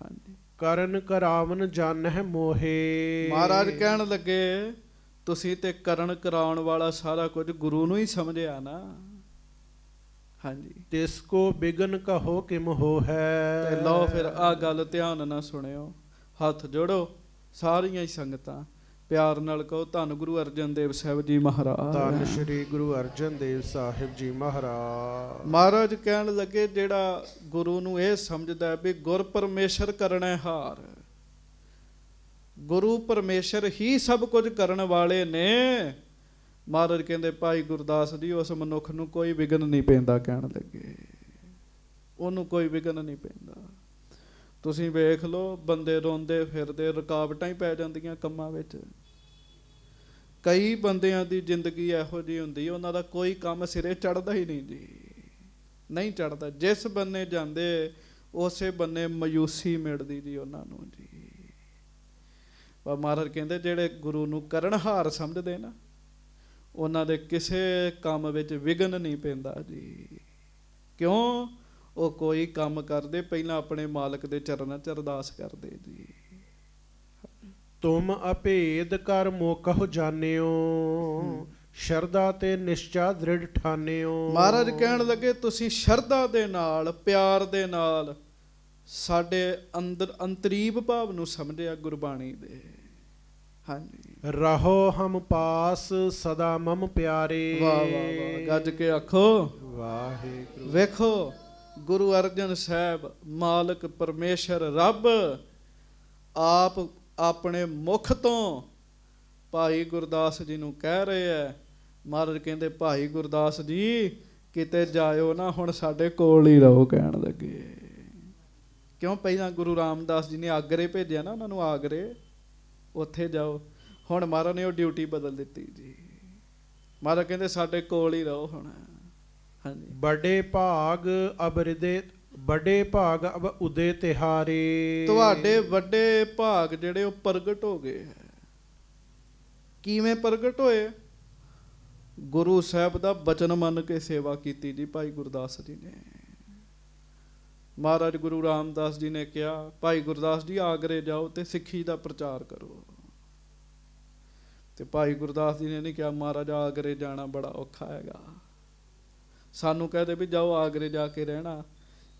ਹਾਂਜੀ। ਕਰਨ ਕਰਾਵਨ ਜਾਣਹਿ ਮੋਹੇ। ਮਹਾਰਾਜ ਕਹਿਣ ਲੱਗੇ ਤੁਸੀਂ ਤੇ ਕਰਨ ਕਰਾਉਣ ਵਾਲਾ ਸਾਰਾ ਕੁਝ ਗੁਰੂ ਨੂੰ ਹੀ ਸਮਝਿਆ ਨਾ। ਹਾਂਜੀ। ਤਿਸ ਕੋ ਬਿਗਨ ਕਹੋ ਕਿਮ ਹੋ ਹੈ। ਤੇ ਲਓ ਫਿਰ ਆਹ ਗੱਲ ਧਿਆਨ ਨਾਲ ਸੁਣਿਓ। ਹੱਥ ਜੋੜੋ ਸਾਰੀਆਂ ਹੀ ਸੰਗਤਾਂ, ਪਿਆਰ ਨਾਲ ਕਹੋ ਧੰਨ ਗੁਰੂ ਅਰਜਨ ਦੇਵ ਸਾਹਿਬ ਜੀ ਮਹਾਰਾਜ। ਧੰਨ ਸ਼੍ਰੀ ਗੁਰੂ ਅਰਜਨ ਦੇਵ ਸਾਹਿਬ ਜੀ ਮਹਾਰਾਜ। ਮਹਾਰਾਜ ਕਹਿਣ ਲੱਗੇ ਜਿਹੜਾ ਗੁਰੂ ਨੂੰ ਇਹ ਸਮਝਦਾ ਵੀ ਗੁਰ ਪਰਮੇਸ਼ਰ ਕਰਨਾ ਹਾਰ, ਗੁਰੂ ਪਰਮੇਸ਼ਰ ਹੀ ਸਭ ਕੁਝ ਕਰਨ ਵਾਲੇ ਨੇ। ਮਹਾਰਾਜ ਕਹਿੰਦੇ ਭਾਈ ਗੁਰਦਾਸ ਜੀ ਉਸ ਮਨੁੱਖ ਨੂੰ ਕੋਈ ਵਿਘਨ ਨਹੀਂ ਪੈਂਦਾ। ਕਹਿਣ ਲੱਗੇ ਉਹਨੂੰ ਕੋਈ ਵਿਘਨ ਨਹੀਂ ਪੈਂਦਾ। ਤੁਸੀਂ ਵੇਖ ਲਓ, ਬੰਦੇ ਰੋਂਦੇ ਫਿਰਦੇ, ਰੁਕਾਵਟਾਂ ਹੀ ਪੈ ਜਾਂਦੀਆਂ ਕੰਮਾਂ ਵਿੱਚ। ਕਈ ਬੰਦਿਆਂ ਦੀ ਜ਼ਿੰਦਗੀ ਇਹੋ ਜਿਹੀ ਹੁੰਦੀ, ਉਹਨਾਂ ਦਾ ਕੋਈ ਕੰਮ ਸਿਰੇ ਚੜ੍ਹਦਾ ਹੀ ਨਹੀਂ ਜੀ, ਨਹੀਂ ਚੜ੍ਹਦਾ। ਜਿਸ ਬੰਨੇ ਜਾਂਦੇ ਉਸੇ ਬੰਨੇ ਮਾਯੂਸੀ ਮਿਲਦੀ ਜੀ ਉਹਨਾਂ ਨੂੰ ਜੀ। ਪਰ ਮਹਾਰਾਜ ਕਹਿੰਦੇ ਜਿਹੜੇ ਗੁਰੂ ਨੂੰ ਕਰਨਹਾਰ ਸਮਝਦੇ ਨਾ, ਉਹਨਾਂ ਦੇ ਕਿਸੇ ਕੰਮ ਵਿੱਚ ਵਿਘਨ ਨਹੀਂ ਪੈਂਦਾ ਜੀ। ਕਿਉਂ? ਉਹ ਕੋਈ ਕੰਮ ਕਰਦੇ ਪਹਿਲਾਂ ਆਪਣੇ ਮਾਲਕ ਦੇ ਚਰਨਾਂ 'ਚ ਅਰਦਾਸ ਕਰਦੇ ਜੀ। ਤੁਮ ਅਭੇਦ ਕਰ ਮੋਕਹੁ ਜਾਣਿਓ। ਸ਼ਰਧਾ ਤੇ ਨਿਸ਼ਚਾ ਦ੍ਰਿੜ ਠਾਨਿਓ। ਮਹਾਰਾਜ ਕਹਿਣ ਲੱਗੇ ਤੁਸੀਂ ਸ਼ਰਧਾ ਦੇ ਨਾਲ, ਪਿਆਰ ਦੇ ਨਾਲ ਸਾਡੇ ਅੰਦਰ ਅੰਤਰੀਵ ਭਾਵ ਨੂੰ ਸਮਝਿਆ ਗੁਰਬਾਣੀ ਦੇ। ਹਾਂਜੀ। ਰਹੋ ਹਮ ਪਾਸ ਸਦਾ ਮਮ ਪਿਆਰੇ। ਵਾਹ ਵਾਹ ਵਾਹ, ਗੱਜ ਕੇ ਆਖੋ ਵਾਹਿਗੁਰੂ। ਵੇਖੋ ਗੁਰੂ ਅਰਜਨ ਸਾਹਿਬ ਮਾਲਕ ਪਰਮੇਸ਼ਰ ਰੱਬ ਆਪ ਆਪਣੇ ਮੁਖ ਤੋਂ ਭਾਈ ਗੁਰਦਾਸ ਜੀ ਨੂੰ ਕਹਿ ਰਹੇ ਹੈ ਮਹਾਰਾਜ ਕਹਿੰਦੇ ਭਾਈ ਗੁਰਦਾਸ ਜੀ ਕਿਤੇ ਜਾਇਓ ਨਾ, ਹੁਣ ਸਾਡੇ ਕੋਲ ਹੀ ਰਹੋ। ਕਹਿਣ ਲੱਗੇ ਕਿਉਂ? ਪਹਿਲਾਂ ਗੁਰੂ ਰਾਮਦਾਸ ਜੀ ਨੇ ਆਗਰੇ ਭੇਜਿਆ ਨਾ ਉਹਨਾਂ ਨੂੰ, ਆਗਰੇ ਉੱਥੇ ਜਾਓ। ਹੁਣ ਮਹਾਰਾਜ ਨੇ ਉਹ ਡਿਊਟੀ ਬਦਲ ਦਿੱਤੀ ਜੀ। ਮਹਾਰਾਜ ਕਹਿੰਦੇ ਸਾਡੇ ਕੋਲ ਹੀ ਰਹੋ ਹੁਣ। ਹਾਂਜੀ, ਬੜੇ ਭਾਗ ਅਬ ਉਦੇ ਤਿਹਾਰੇ। ਤੁਹਾਡੇ ਵੱਡੇ ਭਾਗ ਜਿਹੜੇ ਉਹ ਪ੍ਰਗਟ ਹੋ ਗਏ ਹੈ। ਕਿਵੇਂ ਪ੍ਰਗਟ ਹੋਏ? ਗੁਰੂ ਸਾਹਿਬ ਦਾ ਬਚਨ ਮੰਨ ਕੇ ਸੇਵਾ ਕੀਤੀ ਜੀ ਭਾਈ ਗੁਰਦਾਸ ਜੀ ਨੇ। ਮਹਾਰਾਜ ਗੁਰੂ ਰਾਮਦਾਸ ਜੀ ਨੇ ਕਿਹਾ ਭਾਈ ਗੁਰਦਾਸ ਜੀ ਆਗਰੇ ਜਾਓ ਤੇ ਸਿੱਖੀ ਦਾ ਪ੍ਰਚਾਰ ਕਰੋ। ਤੇ ਭਾਈ ਗੁਰਦਾਸ ਜੀ ਨੇ ਨਹੀਂ ਕਿਹਾ ਮਹਾਰਾਜ ਆਗਰੇ ਜਾਣਾ ਬੜਾ ਔਖਾ ਹੈਗਾ। ਸਾਨੂੰ ਕਹਦੇ ਵੀ ਜਾਓ ਆਗਰੇ ਜਾ ਕੇ ਰਹਿਣਾ,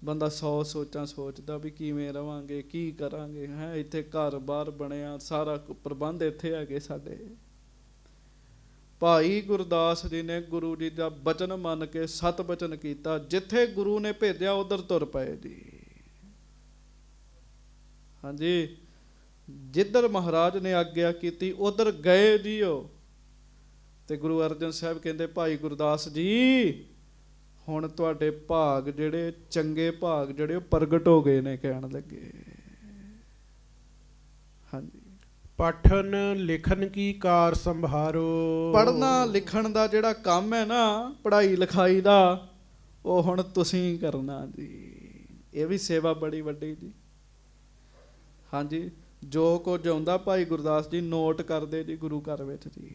ਬੰਦਾ 100 ਸੋਚਾਂ ਸੋਚਦਾ ਵੀ ਕਿਵੇਂ ਰਵਾਂਗੇ, ਕੀ ਕਰਾਂਗੇ। ਹੈ ਇੱਥੇ ਘਰ ਬਾਰ ਬਣਿਆ, ਸਾਰਾ ਪ੍ਰਬੰਧ ਇੱਥੇ ਹੈਗੇ ਸਾਡੇ। ਭਾਈ ਗੁਰਦਾਸ ਜੀ ਨੇ ਗੁਰੂ ਜੀ ਦਾ ਬਚਨ ਮੰਨ ਕੇ ਸਤ ਬਚਨ ਕੀਤਾ। ਜਿੱਥੇ ਗੁਰੂ ਨੇ ਭੇਜਿਆ ਉਧਰ ਤੁਰ ਪਏ ਜੀ। ਹਾਂਜੀ, ਜਿੱਧਰ ਮਹਾਰਾਜ ਨੇ ਆਗਿਆ ਕੀਤੀ ਉਧਰ ਗਏ ਜੀ ਉਹ। ਤੇ ਗੁਰੂ ਅਰਜਨ ਸਾਹਿਬ ਕਹਿੰਦੇ ਭਾਈ ਗੁਰਦਾਸ ਜੀ ਹੁਣ ਤੁਹਾਡੇ ਭਾਗ ਜਿਹੜੇ ਚੰਗੇ ਭਾਗ ਜਿਹੜੇ ਉਹ ਪ੍ਰਗਟ ਹੋ ਗਏ ਨੇ। ਕਹਿਣ ਲੱਗੇ ਹਾਂਜੀ, ਪਠਨ ਲਿਖਨ ਕੀ ਕਾਰ ਸੰਭਾਰੋ। ਪੜ੍ਹਨਾ ਲਿਖਣ ਦਾ ਜਿਹੜਾ ਕੰਮ ਹੈ ਨਾ, ਪੜ੍ਹਾਈ ਲਿਖਾਈ ਦਾ, ਉਹ ਹੁਣ ਤੁਸੀਂ ਕਰਨਾ ਜੀ। ਇਹ ਵੀ ਸੇਵਾ ਬੜੀ ਵੱਡੀ ਜੀ। ਹਾਂਜੀ, ਜੋ ਕੁਝ ਆਉਂਦਾ ਭਾਈ ਗੁਰਦਾਸ ਜੀ ਨੋਟ ਕਰਦੇ ਜੀ ਗੁਰੂ ਘਰ ਵਿੱਚ ਜੀ।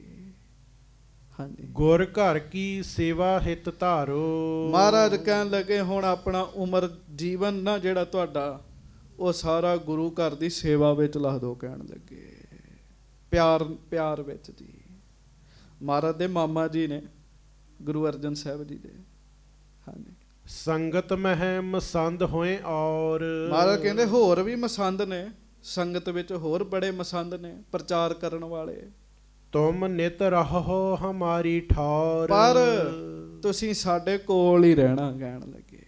ਹਾਂਜੀ, ਗੁਰ ਘਰ ਕੀ ਸੇਵਾ ਹਿਤ ਧਾਰੋ। ਮਹਾਰਾਜ ਕਹਿਣ ਲੱਗੇ ਹੁਣ ਆਪਣਾ ਉਮਰ ਜੀਵਨ ਨਾ ਜਿਹੜਾ ਤੁਹਾਡਾ ਉਹ ਸਾਰਾ ਗੁਰੂ ਘਰ ਦੀ ਸੇਵਾ ਵਿੱਚ ਲਾ ਦਿਓ। ਕਹਿਣ ਲੱਗੇ ਪਿਆਰ ਵਿੱਚ ਜੀ। ਮਹਾਰਾਜ ਦੇ ਮਾਮਾ ਜੀ ਨੇ ਗੁਰੂ ਅਰਜਨ ਸਾਹਿਬ ਜੀ ਦੇ। ਹਾਂਜੀ, ਸੰਗਤ ਮਹਿ ਮਸੰਦ ਹੋਏ ਔਰ। ਮਹਾਰਾਜ ਕਹਿੰਦੇ ਹੋਰ ਵੀ ਮਸੰਦ ਨੇ, ਸੰਗਤ ਵਿੱਚ ਹੋਰ ਬੜੇ ਮਸੰਦ ਨੇ ਪ੍ਰਚਾਰ ਕਰਨ ਵਾਲੇ। ਤੁਮ ਨਿਤ ਰਹੋ ਹਮਾਰੀ ਠੌਰ। ਪਰ ਤੁਸੀਂ ਸਾਡੇ ਕੋਲ ਹੀ ਰਹਿਣਾ। ਕਹਿਣ ਲੱਗੇ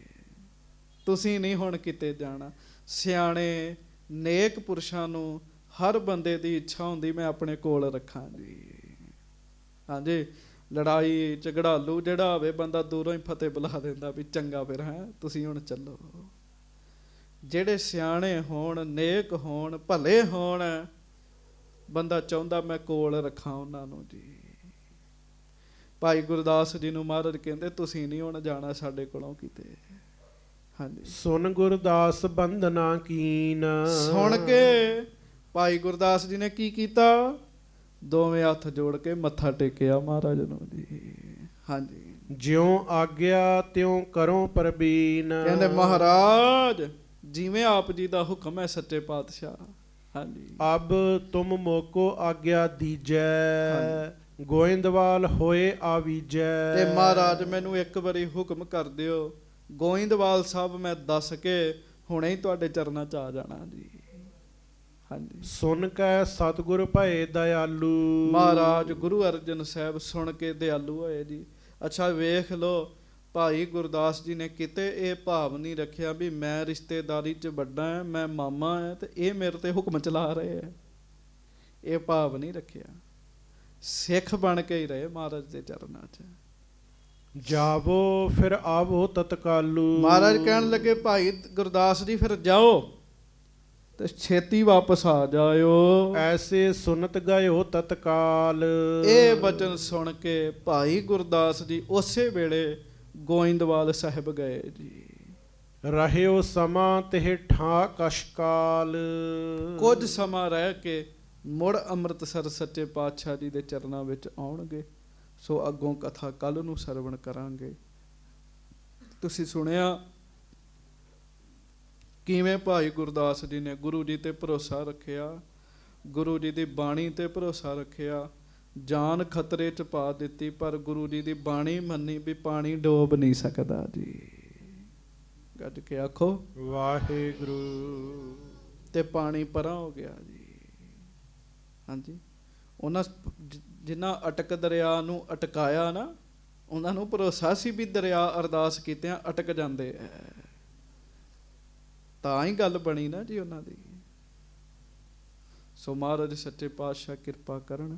ਤੁਸੀਂ ਨਹੀਂ ਹੁਣ ਕਿਤੇ ਜਾਣਾ। ਸਿਆਣੇ ਨੇਕ ਪੁਰਸ਼ਾਂ ਨੂੰ ਹਰ ਬੰਦੇ ਦੀ ਇੱਛਾ ਹੁੰਦੀ ਮੈਂ ਆਪਣੇ ਕੋਲ ਰੱਖਾਂ ਜੀ। ਹਾਂਜੀ, ਲੜਾਈ ਝਗੜਾਲੂ ਜਿਹੜਾ ਹੋਵੇ ਬੰਦਾ ਦੂਰੋਂ ਹੀ ਫਤਿਹ ਬੁਲਾ ਦਿੰਦਾ ਵੀ ਚੰਗਾ ਫਿਰ ਹੈ ਤੁਸੀਂ ਹੁਣ ਚੱਲੋ। ਜਿਹੜੇ ਸਿਆਣੇ ਹੋਣ, ਨੇਕ ਹੋਣ, ਭਲੇ ਹੋਣ, ਬੰਦਾ ਚਾਹੁੰਦਾ ਮੈਂ ਕੋਲ ਰੱਖਾਂ ਉਹਨਾਂ ਨੂੰ ਜੀ। ਭਾਈ ਗੁਰਦਾਸ ਜੀ ਨੂੰ ਮਹਾਰਾਜ ਕਹਿੰਦੇ ਤੁਸੀਂ ਨਹੀਂ ਹੁਣ ਜਾਣਾ ਸਾਡੇ ਕੋਲੋਂ ਕਿਤੇ। ਹਾਂਜੀ, ਸੁਨ ਗੁਰਦਾਸ ਬੰਦਨਾ ਕੀਨ। ਸੁਣ ਕੇ ਭਾਈ ਗੁਰਦਾਸ ਜੀ ਨੇ ਕੀ ਕੀਤਾ? ਦੋਵੇਂ ਹੱਥ ਜੋੜ ਕੇ ਮੱਥਾ ਟੇਕਿਆ ਮਹਾਰਾਜ ਨੂੰ ਜੀ। ਹਾਂਜੀ, ਜਿਉਂ ਆਗਿਆ ਤਿਉਂ ਕਰੋ ਪ੍ਰਬੀਨ। ਕਹਿੰਦੇ ਮਹਾਰਾਜ ਜਿਵੇਂ ਆਪ ਜੀ ਦਾ ਹੁਕਮ ਹੈ ਸੱਚੇ ਪਾਤਸ਼ਾਹ। ਹਾਂਜੀ, ਅਬ ਤੁਮ ਮੋਕੋ ਆਗਿਆ ਦੀਜੈ। ਗੋਇੰਦਵਾਲ ਹੋਏ ਆਵੀਜੈ। ਤੇ ਮਹਾਰਾਜ ਮੈਨੂੰ ਇੱਕ ਵਾਰੀ ਹੁਕਮ ਕਰ ਦਿਓ, ਗੋਇੰਦਵਾਲ ਸਾਹਿਬ ਮੈਂ ਦੱਸ ਕੇ ਹੁਣੇ ਹੀ ਤੁਹਾਡੇ ਚਰਨਾਂ 'ਚ ਆ ਜਾਣਾ ਜੀ। ਹਾਂਜੀ, ਸੁਣ ਕੇ ਸਤਿਗੁਰ ਭਏ ਦਇਆਲੂ। ਮਹਾਰਾਜ ਗੁਰੂ ਅਰਜਨ ਸਾਹਿਬ ਸੁਣ ਕੇ ਦਿਆਲੂ ਹੋਏ ਜੀ। ਅੱਛਾ ਵੇਖ ਲਓ, ਭਾਈ ਗੁਰਦਾਸ ਜੀ ਨੇ ਕਿਤੇ ਇਹ ਭਾਵ ਨਹੀਂ ਰੱਖਿਆ ਵੀ ਮੈਂ ਰਿਸ਼ਤੇਦਾਰੀ 'ਚ ਵੱਡਾ ਹਾਂ, ਮੈਂ ਮਾਮਾ ਹਾਂ ਤੇ ਇਹ ਮੇਰੇ ਤੇ ਹੁਕਮ ਚਲਾ ਰਹੇ ਹੈ। ਇਹ ਭਾਵ ਨਹੀਂ ਰੱਖਿਆ। ਸਿੱਖ ਬਣ ਕੇ ਹੀ ਰਹੇ ਮਹਾਰਾਜ ਦੇ ਚਰਨਾਂ 'ਚ। ਜਾਵੋ ਫਿਰ ਆਵੋ ਤਤਕਾਲੂ। ਮਹਾਰਾਜ ਕਹਿਣ ਲੱਗੇ ਭਾਈ ਗੁਰਦਾਸ ਜੀ ਫਿਰ ਜਾਓ ਤੇ ਛੇਤੀ ਵਾਪਸ ਆ ਜਾਇਓ। ਐਸੇ ਸੁਨਤ ਗਇਓ ਤਤਕਾਲ। ਇਹ ਬਚਨ ਸੁਣ ਕੇ ਭਾਈ ਗੁਰਦਾਸ ਜੀ ਉਸੇ ਵੇਲੇ ਗੋਇੰਦਵਾਲ ਸਾਹਿਬ ਗਏ ਜੀ। ਰਹਿਓ ਸਮਾਂ ਤੇ ਠਾ ਕਸ਼ਕਾਲ। ਕੁਝ ਸਮਾਂ ਰਹਿ ਕੇ ਮੁੜ ਅੰਮ੍ਰਿਤਸਰ ਸੱਚੇ ਪਾਤਸ਼ਾਹ ਜੀ ਦੇ ਚਰਨਾਂ ਵਿੱਚ ਆਉਣਗੇ। ਸੋ ਅੱਗੋਂ ਕਥਾ ਕੱਲ ਨੂੰ ਸਰਵਣ ਕਰਾਂਗੇ। ਤੁਸੀਂ ਸੁਣਿਆ ਕਿਵੇਂ ਭਾਈ ਗੁਰਦਾਸ ਜੀ ਨੇ ਗੁਰੂ ਜੀ ਤੇ ਭਰੋਸਾ ਰੱਖਿਆ, ਗੁਰੂ ਜੀ ਦੀ ਬਾਣੀ ਤੇ ਭਰੋਸਾ ਰੱਖਿਆ, ਜਾਨ ਖਤਰੇ 'ਚ ਪਾ ਦਿੱਤੀ, ਪਰ ਗੁਰੂ ਜੀ ਦੀ ਬਾਣੀ ਮੰਨੀ ਵੀ ਪਾਣੀ ਡੋਬ ਨਹੀਂ ਸਕਦਾ ਜੀ। ਗੱਜ ਕੇ ਆਖੋ ਵਾਹਿਗੁਰੂ। ਤੇ ਪਾਣੀ ਪਰਾਂ ਹੋ ਗਿਆ ਜੀ। ਹਾਂਜੀ, ਉਹਨਾਂ ਜਿਨ੍ਹਾਂ ਅਟਕ ਦਰਿਆ ਨੂੰ ਅਟਕਾਇਆ ਨਾ, ਉਹਨਾਂ ਨੂੰ ਭਰੋਸਾ ਸੀ ਵੀ ਦਰਿਆ ਅਰਦਾਸ ਕੀਤਿਆਂ ਅਟਕ ਜਾਂਦੇ ਐ। ਤਾਂ ਹੀ ਗੱਲ ਬਣੀ ਨਾ ਜੀ ਉਹਨਾਂ ਦੀ। ਸੋ ਮਹਾਰਾਜ ਸੱਚੇ ਪਾਤਸ਼ਾਹ ਕਿਰਪਾ ਕਰਨ।